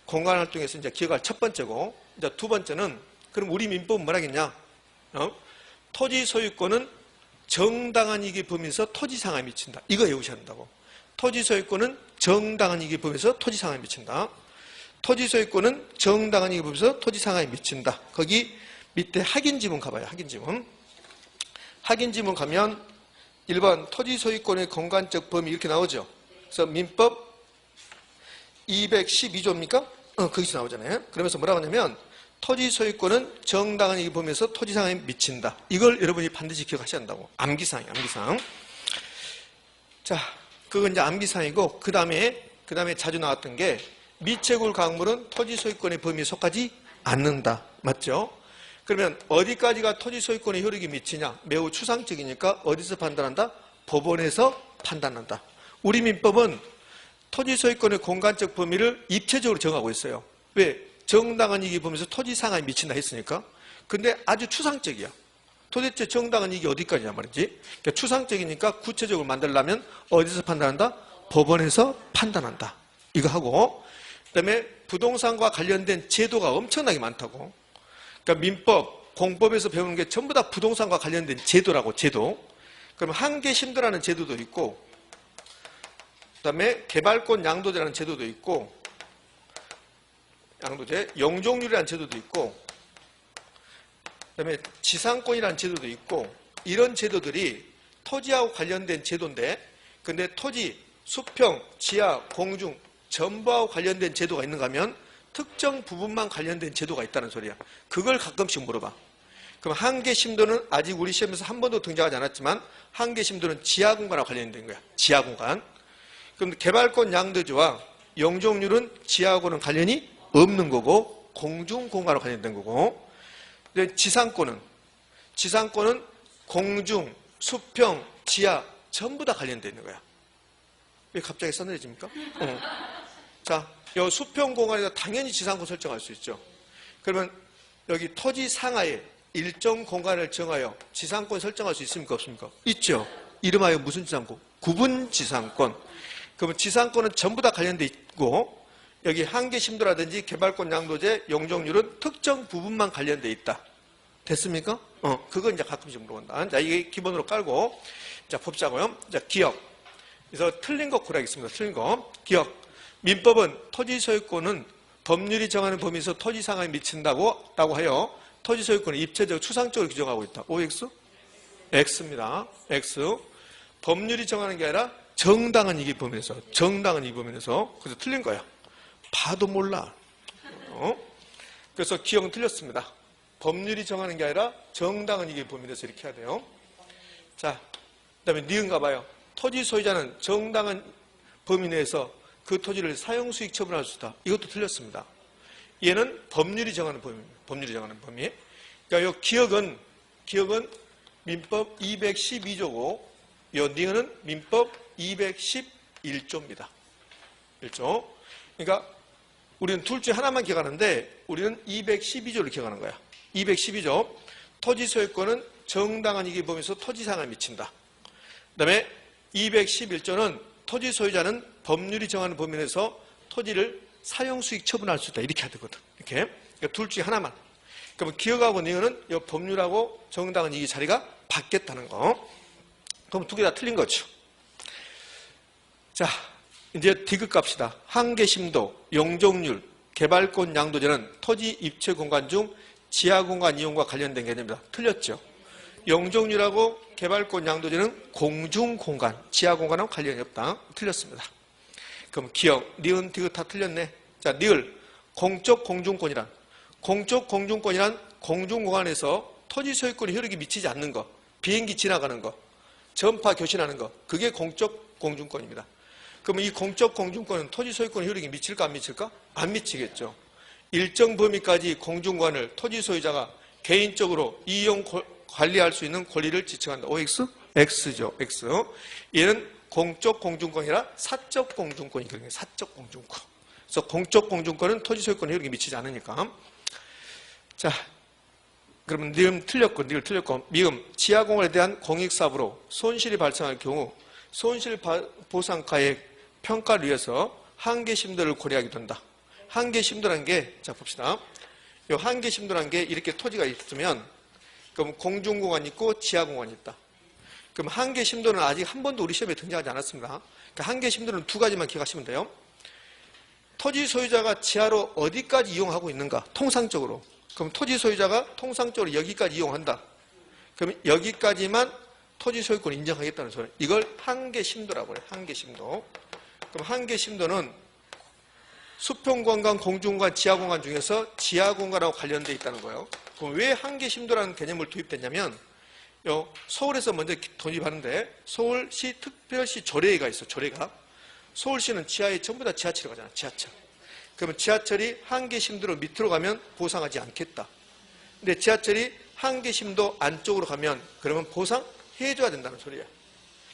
공간활동에서 이제 기억할 첫 번째고, 이제 두 번째는, 그럼 우리 민법은 뭐라 하겠냐? 토지 소유권은 정당한 이익의 범위에서 토지 상하에 미친다. 이거 외우셔야 한다고. 토지 소유권은 정당한 이익의 범위에서 토지 상하에 미친다. 토지 소유권은 정당한 이익의 범위에서 토지 상하에 미친다. 거기 밑에 확인 지문 가봐요. 확인 지문. 확인 지문 가면 1번 토지 소유권의 공간적 범위 이렇게 나오죠. 그래서 민법 212조입니까? 거기서 나오잖아요. 그러면서 뭐라고 하냐면 토지 소유권은 정당한 이익의 범위에서 토지 상하에 미친다. 이걸 여러분이 반드시 기억하셔야 한다고. 암기사항이에요. 암기사항. 자, 그건 이제 암기사항이고 그 다음에 자주 나왔던 게 미채굴 강물은 토지 소유권의 범위에 속하지 않는다. 맞죠? 그러면 어디까지가 토지 소유권의 효력이 미치냐? 매우 추상적이니까 어디서 판단한다? 법원에서 판단한다. 우리 민법은 토지 소유권의 공간적 범위를 입체적으로 정하고 있어요. 왜? 정당한 이익이 보면서 토지 상하에 미친다 했으니까. 근데 아주 추상적이야. 도대체 정당한 이익이 어디까지냐 말이지. 그러니까 추상적이니까 구체적으로 만들려면 어디서 판단한다? 법원에서 판단한다. 이거 하고, 그다음에 부동산과 관련된 제도가 엄청나게 많다고. 그러니까 민법, 공법에서 배우는 게 전부 다 부동산과 관련된 제도라고, 제도. 그럼 한계심도라는 제도도 있고, 그다음에 개발권 양도제라는 제도도 있고, 양도제, 영종률이라는 제도도 있고, 그다음에 지상권이라는 제도도 있고, 이런 제도들이 토지하고 관련된 제도인데, 근데 토지, 수평, 지하, 공중 전부하고 관련된 제도가 있는가 하면 특정 부분만 관련된 제도가 있다는 소리야. 그걸 가끔씩 물어봐. 그럼 한계심도는 아직 우리 시험에서 한 번도 등장하지 않았지만 한계심도는 지하공간과 관련된 거야. 지하공간. 그럼 개발권 양도제와 영종률은 지하하고는 관련이 없는 거고 공중공간과 관련된 거고, 지상권은 공중, 수평, 지하 전부 다 관련되어 있는 거야. 왜 갑자기 싸늘해집니까? 자, 이 수평 공간에다 당연히 지상권 설정할 수 있죠. 그러면 여기 토지 상하에 일정 공간을 정하여 지상권 설정할 수 있습니까? 없습니까? 있죠. 이름하여 무슨 지상권? 구분 지상권. 그러면 지상권은 전부 다 관련되어 있고, 여기 한계심도라든지 개발권 양도제, 영종률은 특정 부분만 관련되어 있다. 됐습니까? 그건 이제 가끔씩 물어본다. 자, 이게 기본으로 깔고, 자, 봅자고요. 자, 기억. 그래서 틀린 거 고르겠습니다. 틀린 거. 기억. 민법은 토지 소유권은 법률이 정하는 범위에서 토지 상하에 미친다고 하여 토지 소유권을 입체적 추상적으로 규정하고 있다. OX? X입니다. X. 법률이 정하는 게 아니라 정당한 이익 범위에서, 정당한 이익 범위에서. 그래서 틀린 거야. 봐도 몰라. 그래서 기억은 틀렸습니다. 법률이 정하는 게 아니라 정당한 이익 범위에서 이렇게 해야 돼요. 자, 그 다음에 니은가 봐요. 토지 소유자는 정당한 범위 내에서 그 토지를 사용수익 처분할 수 있다. 이것도 틀렸습니다. 얘는 법률이 정하는 범위입니다. 법률이 정하는 범위. 그러니까 이 기억은 민법 212조고, 이 니은은 민법 211조입니다. 1조. 그러니까 우리는 둘 중에 하나만 기억하는데 우리는 212조를 기억하는 거야. 212조. 토지 소유권은 정당한 이익의 범위에서 토지 상하에 미친다. 그 다음에 211조는 토지 소유자는 법률이 정하는 범위 내에서 토지를 사용수익 처분할 수 있다. 이렇게 해야 되거든. 이렇게. 그러니까 둘 중에 하나만. 그러면 기억하고 니은은 이 법률하고 정당한 이익의 자리가 바뀌었다는 거. 그럼 두 개 다 틀린 거죠. 자, 이제 디귿 갑시다. 한계심도, 영종률, 개발권 양도제는 토지 입체 공간 중 지하 공간 이용과 관련된 개념입니다. 틀렸죠. 영종률하고 개발권 양도제는 공중 공간, 지하 공간하고 관련이 없다. 틀렸습니다. 그럼 기억, 니은, 디귿 다 틀렸네. 자, 니을, 공적 공중권이란 공중공간에서 토지 소유권의 효력이 미치지 않는 거, 비행기 지나가는 거, 전파 교신하는 거, 그게 공적 공중권입니다. 그러면 이 공적 공중권은 토지 소유권의 효력이 미칠까 안 미칠까? 안 미치겠죠. 일정 범위까지 공중권을 토지 소유자가 개인적으로 이용 관리할 수 있는 권리를 지칭한다. OX? X죠. X. 얘는 공적 공중권이라 사적 공중권이 그런 거예요. 사적 공중권. 그래서 공적 공중권은 토지 소유권의 효력이 미치지 않으니까. 자, 그러면 니은 틀렸고, 니을 틀렸고, 미음, 지하공원에 대한 공익사업으로 손실이 발생할 경우 손실 보상가액 평가를 위해서 한계심도를 고려하게 된다. 한계심도라는 게, 자 봅시다. 이 한계심도라는 게 이렇게 토지가 있으면, 그럼 공중공간이 있고 지하공간이 있다. 그럼 한계심도는 아직 한 번도 우리 시험에 등장하지 않았습니다. 그러니까 한계심도는 두 가지만 기억하시면 돼요. 토지 소유자가 지하로 어디까지 이용하고 있는가? 통상적으로. 그럼 토지 소유자가 통상적으로 여기까지 이용한다. 그럼 여기까지만 토지 소유권을 인정하겠다는 소리. 이걸 한계심도라고 해요. 한계심도. 그럼 한계심도는 수평공간, 공중공간, 지하공간 중에서 지하공간하고 관련되어 있다는 거예요. 그럼 왜 한계심도라는 개념을 도입됐냐면 서울에서 먼저 도입하는데 서울시 특별시 조례가 있어. 조례가. 서울시는 지하에 전부 다 지하철이 가잖아. 지하철. 그러면 지하철이 한계심도로 밑으로 가면 보상하지 않겠다. 근데 지하철이 한계심도 안쪽으로 가면 그러면 보상해줘야 된다는 소리야.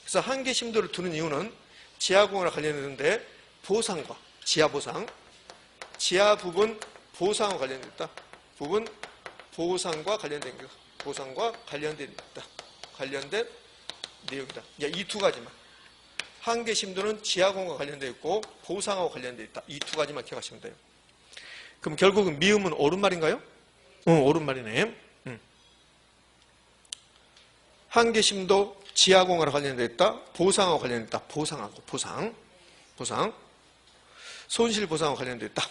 그래서 한계 심도를 두는 이유는 지하공원과 관련되는데 보상과 지하 보상, 지하 부분 보상과 관련됐다. 부분 보상과 관련된 거, 보상과 관련된 있다. 관련된 내용이다. 이 두 가지만. 한계 심도는 지하공원과 관련되어 있고 보상하고 관련되어 있다. 이 두 가지만 기억하시면 돼요. 그럼 결국은 미음은 옳은 말인가요? 옳은 말이네. 한계 심도 지하공원과 관련되어 있다. 보상하고 관련되어 있다. 보상하고 보상. 손실 보상하고 관련되어 있다.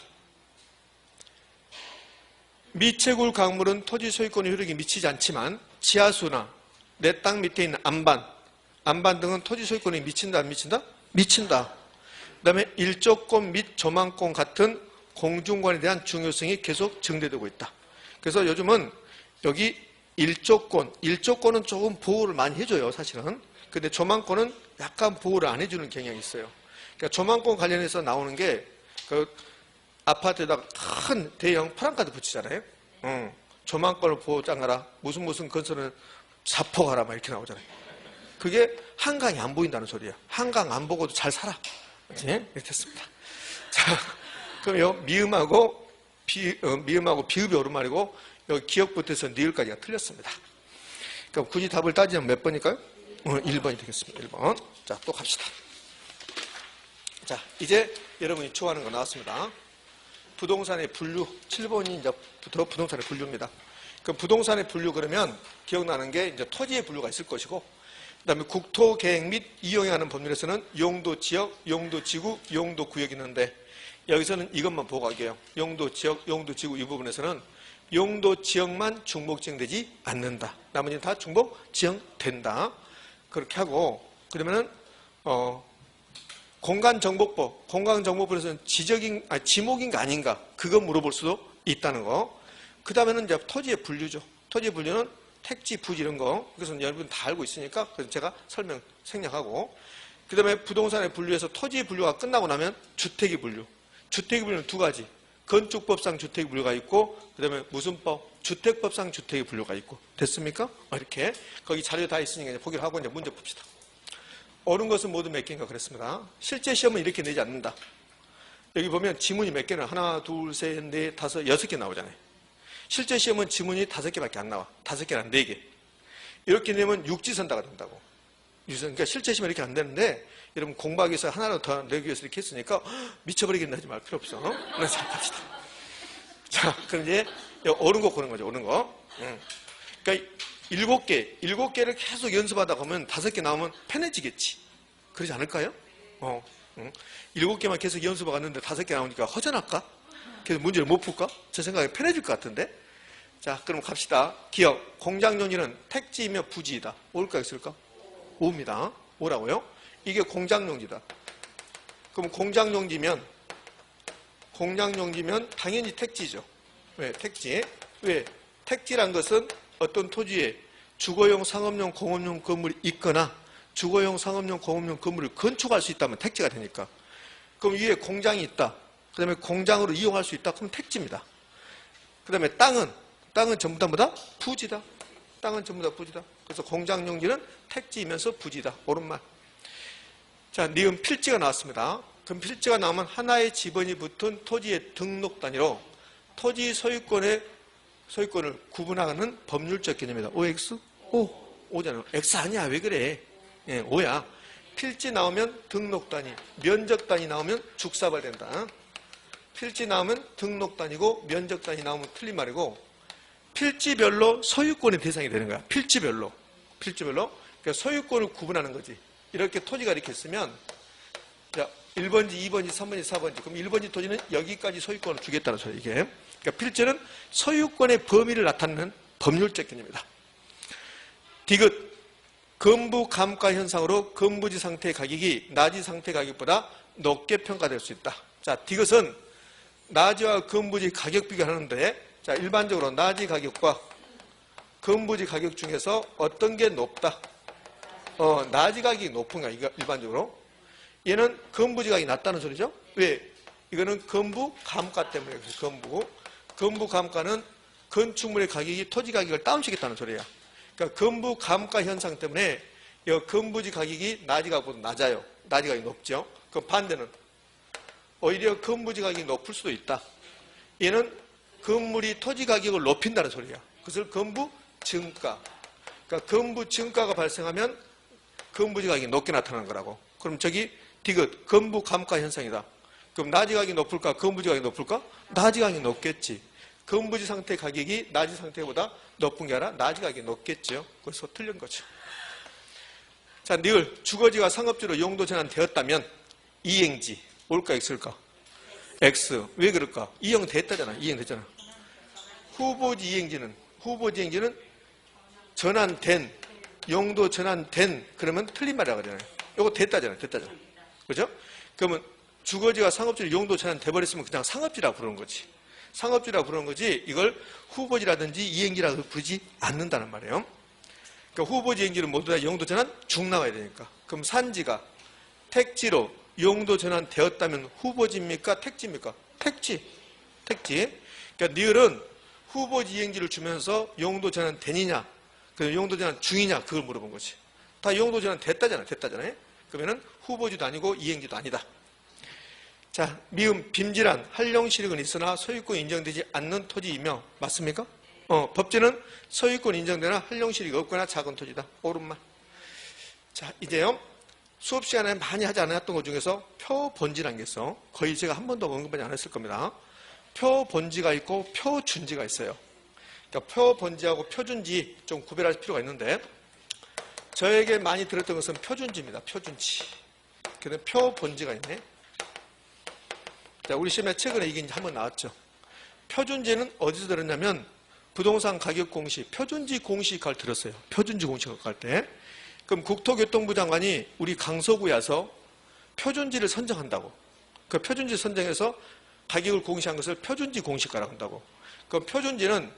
미채굴 강물은 토지 소유권의 효력이 미치지 않지만 지하수나 내 땅 밑에 있는 안반 등은 토지 소유권이 미친다 안 미친다? 미친다. 그 다음에 일조권 및 조망권 같은 공중권에 대한 중요성이 계속 증대되고 있다. 그래서 요즘은 여기 일조권은 조금 보호를 많이 해줘요, 사실은. 근데 조망권은 약간 보호를 안 해주는 경향이 있어요. 그러니까 조망권 관련해서 나오는 게 그 아파트에다가 큰 대형 프랑카드 붙이잖아요. 조망권을 보호장하라, 무슨 건설은 자폭하라, 막 이렇게 나오잖아요. 그게 한강이 안 보인다는 소리야. 한강 안 보고도 잘 살아. 이렇게 됐습니다. 자, 그럼요, 미음하고 비읍이 옳은 말이고, 여기 기역부터해서 니을까지가 틀렸습니다. 그럼 굳이 답을 따지면 몇 번일까요? 1번이 되겠습니다. 1번. 자, 또 갑시다. 자, 이제 여러분이 좋아하는 거 나왔습니다. 부동산의 분류. 7번이 이제부터 부동산의 분류입니다. 그럼 부동산의 분류 그러면 기억나는 게 이제 토지의 분류가 있을 것이고, 그 다음에 국토계획 및 이용에 관한 법률에서는 용도지역, 용도지구, 용도구역이 있는데, 여기서는 이것만 보고 갈게요. 용도지역, 용도지구 이 부분에서는 용도지역만 중복지정되지 않는다. 나머지는 다 중복지정된다. 그렇게 하고, 그러면은 공간정보법에서는 지목인가 아닌가, 그거 물어볼 수도 있다는 거. 그 다음에는 이제 토지의 분류죠. 토지의 분류는 택지, 부지 이런 거. 그것은 여러분 다 알고 있으니까 그래서 제가 생략하고. 그 다음에 부동산의 분류에서 토지의 분류가 끝나고 나면 주택의 분류. 주택의 분류는 두 가지. 건축법상 주택의 분류가 있고, 그 다음에 무슨 법? 주택법상 주택의 분류가 있고. 됐습니까? 이렇게. 거기 자료 다 있으니까 이제 보기를 하고 이제 문제 봅시다. 옳은 것은 모두 몇 개인가 그랬습니다. 실제 시험은 이렇게 내지 않는다. 여기 보면 지문이 몇 개는 하나, 둘, 셋, 넷, 다섯, 6개 나오잖아요. 실제 시험은 지문이 5개밖에 안 나와. 5개나 4개. 이렇게 내면 육지선다가 된다고. 그러니까 실제 시험은 이렇게 안 되는데, 여러분 공부하기 위해서 하나로 더 내기 위해서 이렇게 했으니까 미쳐버리겠네 하지 말 필요 없어. 자, 갑시다. 자, 그럼 이제 옳은 거 고르는 거죠. 옳은 거. 그러니까 7개를 계속 연습하다 보면 5개 나오면 편해지겠지. 그러지 않을까요? 7개만 계속 연습하고 갔는데 5개 나오니까 허전할까? 그래서 문제를 못 풀까? 제 생각에 편해질 것 같은데. 자, 그럼 갑시다. 기억. 공장용지는 택지이며 부지이다. 옳을까 있을까? 오입니다. 오라고요? 이게 공장용지다. 그럼 공장용지면 당연히 택지죠. 왜? 택지. 왜? 택지란 것은 어떤 토지에 주거용, 상업용, 공업용 건물이 있거나 주거용, 상업용, 공업용 건물을 건축할 수 있다면 택지가 되니까. 그럼 위에 공장이 있다. 그 다음에 공장으로 이용할 수 있다. 그럼 택지입니다. 그 다음에 땅은 전부 다 뭐다? 부지다. 땅은 전부 다 부지다. 그래서 공장용지는 택지이면서 부지다. 옳은 말. 자, 니은 필지가 나왔습니다. 그럼 필지가 나오면 하나의 지번이 붙은 토지의 등록 단위로 토지 소유권을 구분하는 법률적 개념이다. OX? O잖아요. X 아니야. 왜 그래? 예, O야. 필지 나오면 등록 단위, 면적 단위 나오면 죽사발된다. 필지 나오면 등록 단위고 면적 단위 나오면 틀린 말이고, 필지별로 소유권의 대상이 되는 거야. 필지별로. 그러니까 소유권을 구분하는 거지. 이렇게 토지가 이렇게 있으면, 자, 1번지, 2번지, 3번지, 4번지. 그럼 1번지 토지는 여기까지 소유권을 주겠다는 소리, 이게. 그러니까 필지는 소유권의 범위를 나타내는 법률적 개념이다. 디귿. 건부 감가 현상으로 건부지 상태의 가격이 나지 상태 가격보다 높게 평가될 수 있다. 자, 디귿은 나지와 건부지 가격 비교하는데, 자, 일반적으로 나지 가격과 건부지 가격 중에서 어떤 게 높다? 나지 가격이 높은 거야, 이거 일반적으로. 얘는 건부지 가격이 낮다는 소리죠? 왜? 이거는 건부 감가 때문에. 건부 감가는 건축물의 가격이 토지 가격을 다운시켰다는 소리야. 그러니까 건부 감가 현상 때문에 이 건부지 가격이 나지 가격보다 낮아요. 나지 가격이 높죠. 그럼 반대는 오히려 건부지 가격이 높을 수도 있다. 얘는 건물이 토지 가격을 높인다는 소리야. 그것을 건부 증가. 그러니까 건부 증가가 발생하면 건부지 가격이 높게 나타나는 거라고. 그럼 저기 디귿 건부 감가 현상이다. 그럼 나지 가격이 높을까? 건부지 가격이 높을까? 나지 가격이 높겠지. 건부지 상태 가격이 나지 상태보다 높은 게 아니라 나지 가격이 높겠죠. 그래서 틀린 거죠. 자, 니을 주거지가 상업지로 용도 전환되었다면 이행지 올까 X일까? X. 왜 그럴까? 이행됐다잖아. 이행됐잖아. 후보지 이행지는 전환된, 용도 전환된, 그러면 틀린 말이라고 하잖아요. 요거 됐다잖아. 그죠? 그러면 주거지가 상업지로 용도 전환돼 버렸으면 그냥 상업지라고 부르는 거지. 상업지라고 부르는 거지 이걸 후보지라든지 이행지라고 부르지 않는다는 말이에요. 그러니까 후보지 이행지는 모두 다 용도 전환 중 나와야 되니까. 그럼 산지가 택지로 용도 전환되었다면 후보지입니까? 택지입니까? 택지. 그러니까 니을은 후보지 이행지를 주면서 용도 전환되느냐, 그 용도 전환 중이냐 그걸 물어본 거지. 다 용도 전환 됐다잖아요. 그러면은 후보지도 아니고 이행지도 아니다. 자, 미음 빔질한 한령실익은 있으나 소유권 인정되지 않는 토지이며 맞습니까? 법제는 소유권 인정되나 한령실익이 없거나 작은 토지다. 옳은 말. 자, 이제요. 수업 시간에 많이 하지 않았던 것 중에서 표본지라는 게 있어. 거의 제가 한 번도 언급하지 않았을 겁니다. 표본지가 있고 표준지가 있어요. 그러니까 표본지하고 표준지 좀 구별할 필요가 있는데 저에게 많이 들었던 것은 표준지입니다. 표준지. 그런데 표본지가 있네. 자, 우리 시험에 최근에 이게 한 번 나왔죠. 표준지는 어디서 들었냐면 부동산 가격 공시, 표준지 공시가를 들었어요. 표준지 공시가 갈 때. 그럼 국토교통부 장관이 우리 강서구에 와서 표준지를 선정한다고. 그 표준지 선정해서 가격을 공시한 것을 표준지 공시가라고 한다고. 그럼 표준지는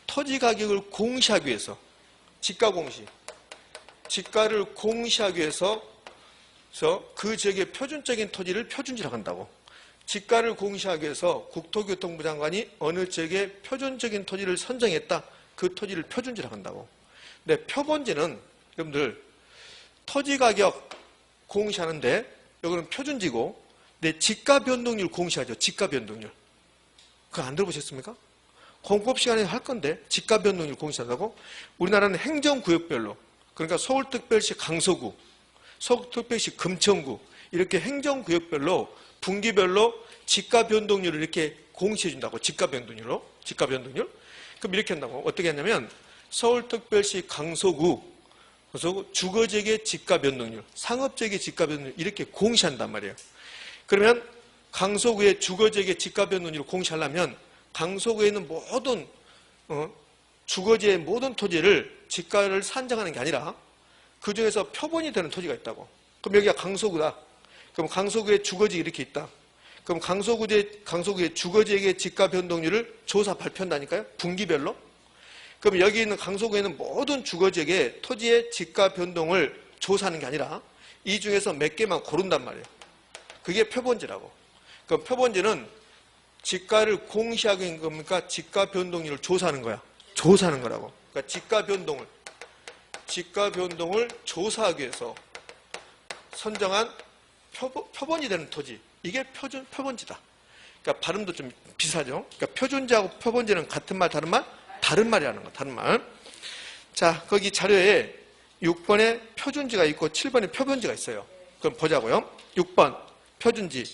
토지 가격을 공시하기 위해서 지가 공시, 지가를 공시하기 위해서 그 지역의 표준적인 토지를 표준지라고 한다고. 지가를 공시하기 위해서 국토교통부 장관이 어느 지역의 표준적인 토지를 선정했다. 그 토지를 표준지라고 한다고. 근데 표본지는 여러분들 토지 가격 공시하는데 여기는 표준지고 근데 지가 변동률 공시하죠. 지가 변동률. 그거 안 들어보셨습니까? 공법 시간에 할 건데 지가 변동률 공시한다고. 우리나라는 행정구역별로 그러니까 서울특별시 강서구, 서울특별시 금천구 이렇게 행정구역별로 분기별로 지가 변동률을 이렇게 공시해 준다고. 지가 변동률. 그럼 이렇게 한다고. 어떻게 했냐면 서울특별시 강서구 주거지역의 지가 변동률, 상업지역의 지가 변동률 이렇게 공시한단 말이에요. 그러면 강서구의 주거지역의 지가 변동률을 공시하려면 강서구에 있는 모든 주거지의 모든 토지를 지가를 산정하는 게 아니라 그 중에서 표본이 되는 토지가 있다고. 그럼 여기가 강서구다. 그럼 강서구의 주거지 이렇게 있다. 그럼 강서구의 주거지역의 지가 변동률을 조사 발표한다니까요. 분기별로. 그럼 여기 있는 강서구에 있는 모든 주거지역의 토지의 지가 변동을 조사하는 게 아니라 이 중에서 몇 개만 고른단 말이에요. 그게 표본지라고. 그럼 표본지는 지가를 공시하게 한 겁니까? 지가 변동률을 조사하는 거야. 조사하는 거라고. 그러니까 지가 변동을 조사하기 위해서 선정한 표본이 되는 토지. 이게 표본지다. 그러니까 발음도 좀 비슷하죠. 그러니까 표준지하고 표본지는 같은 말, 다른 말? 다른 말이라는 거, 다른 말. 자, 거기 자료에 6번에 표준지가 있고 7번에 표본지가 있어요. 그럼 보자고요. 6번 표준지.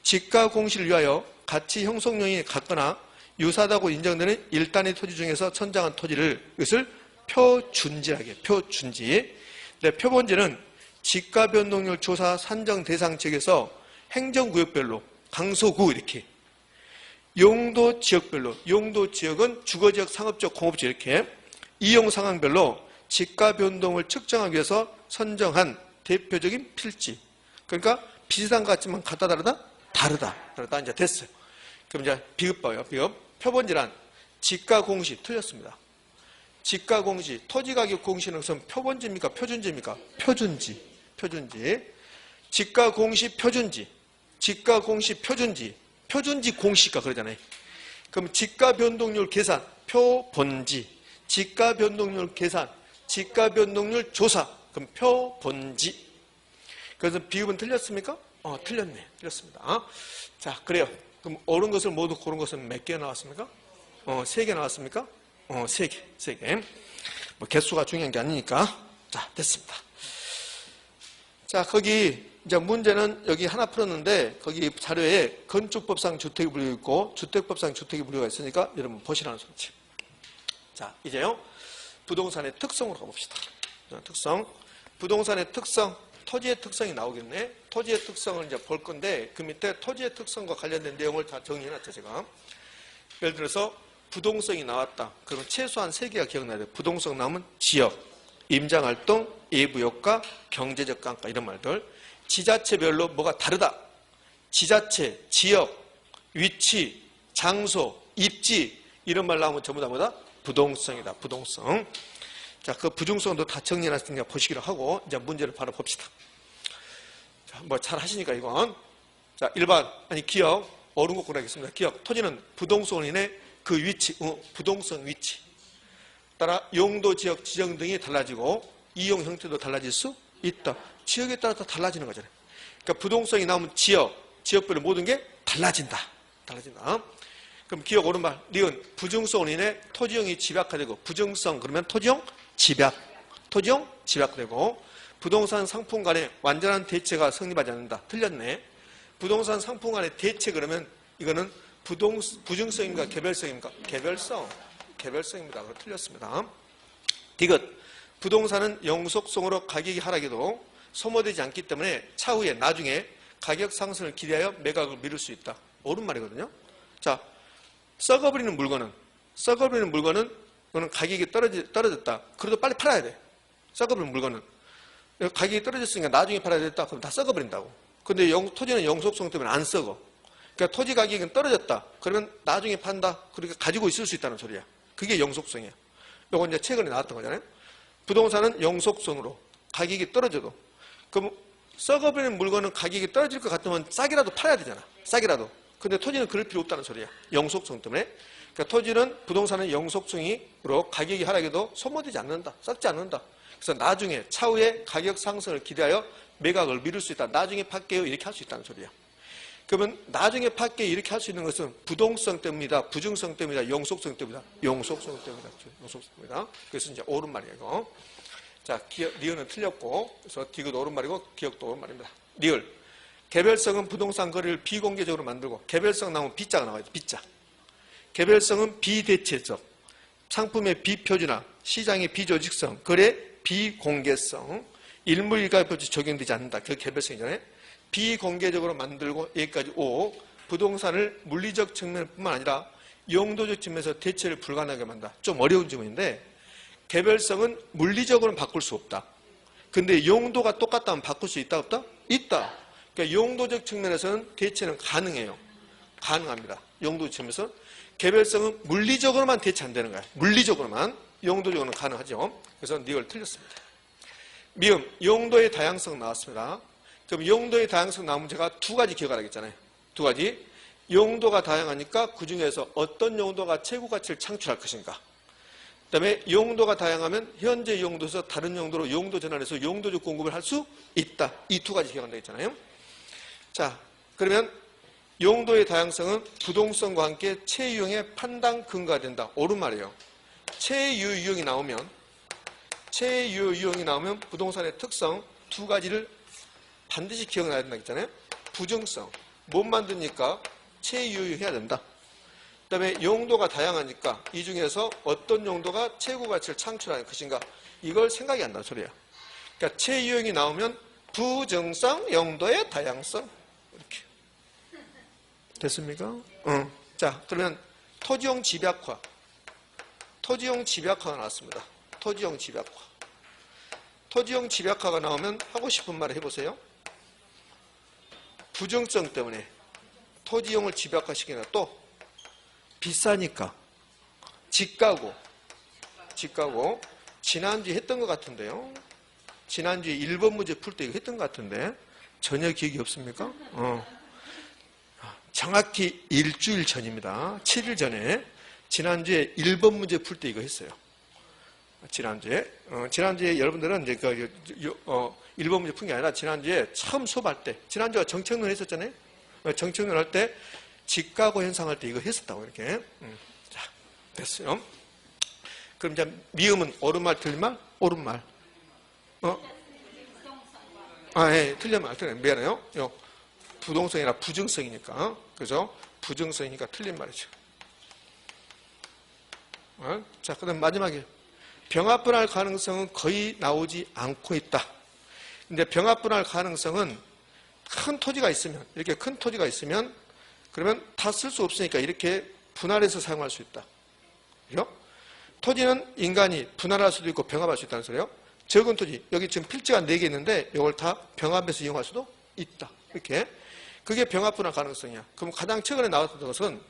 지가 공시를 위하여 가치 형성용이 같거나 유사하다고 인정되는 일단의 토지 중에서 선정한 토지를 이것을 표준지라고 해요. 표준지. 근데 표본지는 지가 변동률 조사 산정 대상 지역에서 행정구역별로 강서구 이렇게 용도 지역별로, 용도 지역은 주거지역, 상업지역, 공업지역 이렇게 이용 상황별로 지가 변동을 측정하기 위해서 선정한 대표적인 필지. 그러니까 비슷한 것 같지만 같다 다르다? 다르다 이제 됐어요. 그럼 이제 비읍 봐요. 비읍. 표본지란 지가 공시 틀렸습니다. 지가 공시, 토지 가격 공시는 우선 표본지입니까? 표준지입니까? 표준지. 지가 공시 표준지. 지가 공시 표준지. 표준지 공시가 그러잖아요. 그럼 지가 변동률 계산 표본지, 지가 변동률 계산 지가 변동률 조사. 그럼 표본지. 그래서 비읍은 틀렸습니까? 틀렸네. 틀렸습니다. 자, 그래요. 그럼 옳은 것을 모두 고른 것은 몇 개 나왔습니까? 3개 나왔습니까? 3개. 3개. 뭐 개수가 중요한 게 아니니까. 자, 됐습니다. 자, 거기 이제 문제는 여기 하나 풀었는데 거기 자료에 건축법상 주택이 분류가 있고 주택법상 주택이 분류가 있으니까 여러분 보시라는 소리지. 자, 이제요. 부동산의 특성으로 가봅시다. 특성. 부동산의 특성. 토지의 특성이 나오겠네. 토지의 특성을 이제 볼 건데 그 밑에 토지의 특성과 관련된 내용을 다 정리해놨죠, 제가. 예를 들어서 부동성이 나왔다. 그러면 최소한 3개가 기억나야 돼요. 부동성 나오면 지역, 임장활동, 예부효과, 경제적 감가 이런 말들. 지자체별로 뭐가 다르다. 지자체, 지역, 위치, 장소, 입지 이런 말 나오면 전부 다 뭐다? 부동성이다. 부동성. 자, 그 부중성도 다 정리해놨으니까 보시기로 하고 이제 문제를 바로 봅시다. 자, 뭐 잘 하시니까 이건. 자, 1번 기억. 옳은 거 고르겠습니다. 기억. 토지는 부동성으로 인해 그 위치, 부동성 위치. 따라 용도, 지역, 지정 등이 달라지고 이용 형태도 달라질 수 있다. 지역에 따라 다 달라지는 거잖아요. 그러니까 부동성이 나오면 지역별로 모든 게 달라진다. 달라진다. 그럼 기억 옳은 말. 니은 부중성으로 인해 토지용이 집약화되고 부중성 그러면 토지용 집약. 토지용 집약화되고 부동산 상품 간의 완전한 대체가 성립하지 않는다. 틀렸네. 부동산 상품 간의 대체 그러면 이거는 부중성입니까? 개별성입니까? 개별성입니다. 틀렸습니다. 디귿. 부동산은 영속성으로 가격이 하락해도 소모되지 않기 때문에 차후에 나중에 가격 상승을 기대하여 매각을 미룰 수 있다. 옳은 말이거든요. 자, 썩어버리는 물건은 그거는 가격이 떨어졌다. 그래도 빨리 팔아야 돼. 썩어버리는 물건은 가격이 떨어졌으니까 나중에 팔아야 됐다. 그럼 다 썩어버린다고. 근데 토지는 영속성 때문에 안 썩어. 그러니까 토지 가격은 떨어졌다. 그러면 나중에 판다. 그러니까 가지고 있을 수 있다는 소리야. 그게 영속성이야. 요거 이제 최근에 나왔던 거잖아요. 부동산은 영속성으로 가격이 떨어져도 그럼 썩어버리는 물건은 가격이 떨어질 것 같으면 싸게라도 팔아야 되잖아. 싸게라도. 근데 토지는 그럴 필요 없다는 소리야. 영속성 때문에. 그러니까 토지는 부동산은 영속성으로 가격이 하락해도 소모되지 않는다. 썩지 않는다. 그래서 나중에 차후에 가격 상승을 기대하여 매각을 미룰 수 있다. 나중에 팔게요. 이렇게 할 수 있다는 소리야. 그러면 나중에 팔게요. 이렇게 할 수 있는 것은 부동성 때문이다. 부중성 때문이다. 영속성 때문이다. 영속성 때문이다. 영속성 때문이다. 그래서 이제 옳은 말이에요. 이거. 자, 리을은 틀렸고 그래서 디귿 옳은 말이고 기억도 옳은 말입니다. 리을. 개별성은 부동산 거래를 비공개적으로 만들고 개별성 나오면 B자가 나와야 돼. B자. 개별성은 비대체적. 상품의 비표준화. 시장의 비조직성. 거래 비공개성. 일물일가법칙 적용되지 않는다. 그게 개별성이잖아요. 비공개적으로 만들고 여기까지 O. 부동산을 물리적 측면뿐만 아니라 용도적 측면에서 대체를 불가능하게 만든다. 좀 어려운 질문인데 개별성은 물리적으로는 바꿀 수 없다. 근데 용도가 똑같다면 바꿀 수 있다 없다? 있다. 그러니까 용도적 측면에서는 대체는 가능해요. 가능합니다. 용도적 측면에서. 개별성은 물리적으로만 대체 안 되는 거야. 물리적으로만. 용도적으로는 가능하죠. 그래서 니을 틀렸습니다. 미음. 용도의 다양성 나왔습니다. 그럼 용도의 다양성 나오면 제가 2가지 기억하라겠잖아요. 2가지. 용도가 다양하니까 그 중에서 어떤 용도가 최고 가치를 창출할 것인가. 그 다음에 용도가 다양하면 현재 용도에서 다른 용도로 용도 전환해서 용도적 공급을 할 수 있다. 이 2가지 기억한다 했잖아요. 자, 그러면 용도의 다양성은 부동성과 함께 체유형의 판단 근거가 된다. 옳은 말이에요. 체유유형이 나오면 부동산의 특성 2가지를 반드시 기억나야 된다 했잖아요. 부정성. 못 만드니까 체유유해야 된다. 그 다음에 용도가 다양하니까 이 중에서 어떤 용도가 최고 가치를 창출하는 것인가. 이걸 생각이 안 나는 소리야. 그러니까 체유형이 나오면 부정성, 용도의 다양성. 이렇게. 됐습니까? 자, 그러면 토지용 집약화. 토지용 집약화가 나왔습니다. 토지용 집약화. 토지용 집약화가 나오면 하고 싶은 말 해보세요. 부정성 때문에 토지용을 집약화시키나 또 비싸니까 집가고 지난주에 했던 것 같은데요. 지난주에 1번 문제 풀 때 이거 했던 것 같은데 전혀 기억이 없습니까? 정확히 일주일 전입니다. 7일 전에 지난주에 1번 문제 풀 때 이거 했어요. 지난주에 여러분들은 이제 1번 문제 푼 게 아니라 지난주에 처음 수업할 때, 지난주가 정책론 했었잖아요. 정책론 할 때 직가고 현상할 때 이거 했었다고 이렇게. 자, 됐어요. 그럼 이제 미음은 옳은말, 틀린말? 옳은말. 예, 틀린말, 틀린. 미안해요. 부동성이라 부증성이니까. 그죠? 부증성이니까 틀린 말이죠. 자, 그 다음 마지막에. 병합분할 가능성은 거의 나오지 않고 있다. 근데 병합분할 가능성은 큰 토지가 있으면, 이렇게 큰 토지가 있으면, 그러면 다 쓸 수 없으니까 이렇게 분할해서 사용할 수 있다. 그죠? 토지는 인간이 분할할 수도 있고 병합할 수 있다는 소리예요. 적은 토지, 여기 지금 필지가 4개 있는데 이걸 다 병합해서 이용할 수도 있다. 이렇게. 그게 병합분할 가능성이야. 그럼 가장 최근에 나왔던 것은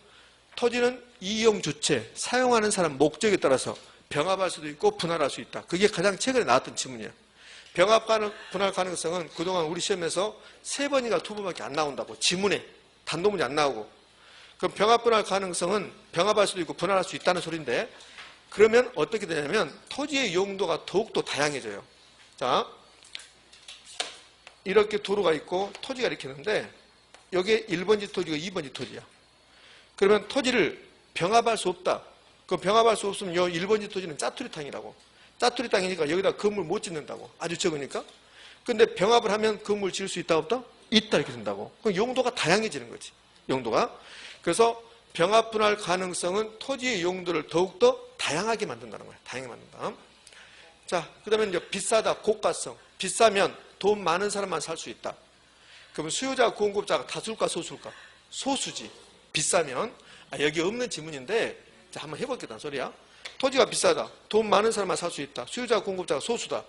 토지는 이용 주체, 사용하는 사람 목적에 따라서 병합할 수도 있고 분할할 수 있다. 그게 가장 최근에 나왔던 지문이에요. 병합 분할 가능성은 그동안 우리 시험에서 3번인가 2번밖에 안 나온다고. 지문에 단독문제 안 나오고. 그럼 병합 분할 가능성은 병합할 수도 있고 분할할 수 있다는 소리인데, 그러면 어떻게 되냐면 토지의 용도가 더욱더 다양해져요. 자, 이렇게 도로가 있고 토지가 이렇게 있는데 여기에 1번지 토지가 2번지 토지야. 그러면 토지를 병합할 수 없다. 그 병합할 수 없으면 이 1번지 토지는 짜투리 땅이라고. 짜투리 땅이니까 여기다 건물 못 짓는다고. 아주 적으니까. 근데 병합을 하면 건물 지을 수 있다 없다? 있다 이렇게 된다고. 그럼 용도가 다양해지는 거지. 용도가. 그래서 병합 분할 가능성은 토지의 용도를 더욱더 다양하게 만든다는 거예요. 다양하게 만든다. 자, 그 다음에 이제 비싸다, 고가성. 비싸면 돈 많은 사람만 살 수 있다. 그러면 수요자, 공급자가 다수일까, 소수일까? 소수지. 비싸면. 여기 없는 지문인데, 자, 한번 해볼게요. 소리야. 토지가 비싸다. 돈 많은 사람만 살 수 있다. 수요자, 공급자가 소수다.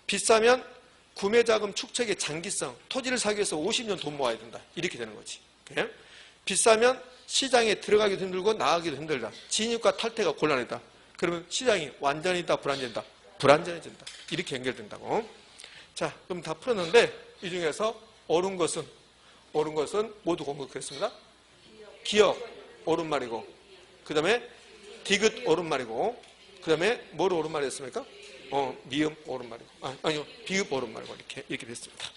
비싸면 구매자금 축적의 장기성. 토지를 사기 위해서 50년 돈 모아야 된다. 이렇게 되는 거지. 그래? 비싸면 시장에 들어가기도 힘들고 나가기도 힘들다. 진입과 탈퇴가 곤란하다. 그러면 시장이 완전히다, 불완전이다? 불완전해진다. 이렇게 연결된다고. 자, 그럼 다 풀었는데 이 중에서 옳은 것은 모두 공격했습니다. 기억, 옳은 말이고, 그 다음에 디귿, 옳은 말이고, 그 다음에 뭐로 옳은 말이었습니까? 미음, 옳은 말이고, 아니요, 비읍, 옳은 말이고, 이렇게 됐습니다.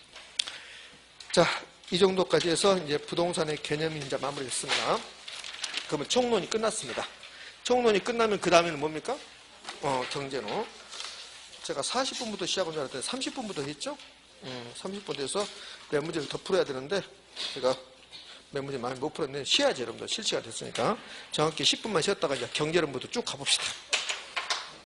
자, 이 정도까지 해서 이제 부동산의 개념이 이제 마무리됐습니다. 그러면 총론이 끝났습니다. 총론이 끝나면 그 다음에는 뭡니까? 경제론. 제가 40분부터 시작한 줄 알았더니 30분부터 했죠? 30분 돼서 몇 문제를 더 풀어야 되는데 제가 몇 문제 많이 못 풀었는데 쉬어야지 여러분들. 실시가 됐으니까 정확히 10분만 쉬었다가 이제 경제론부터 쭉 가봅시다.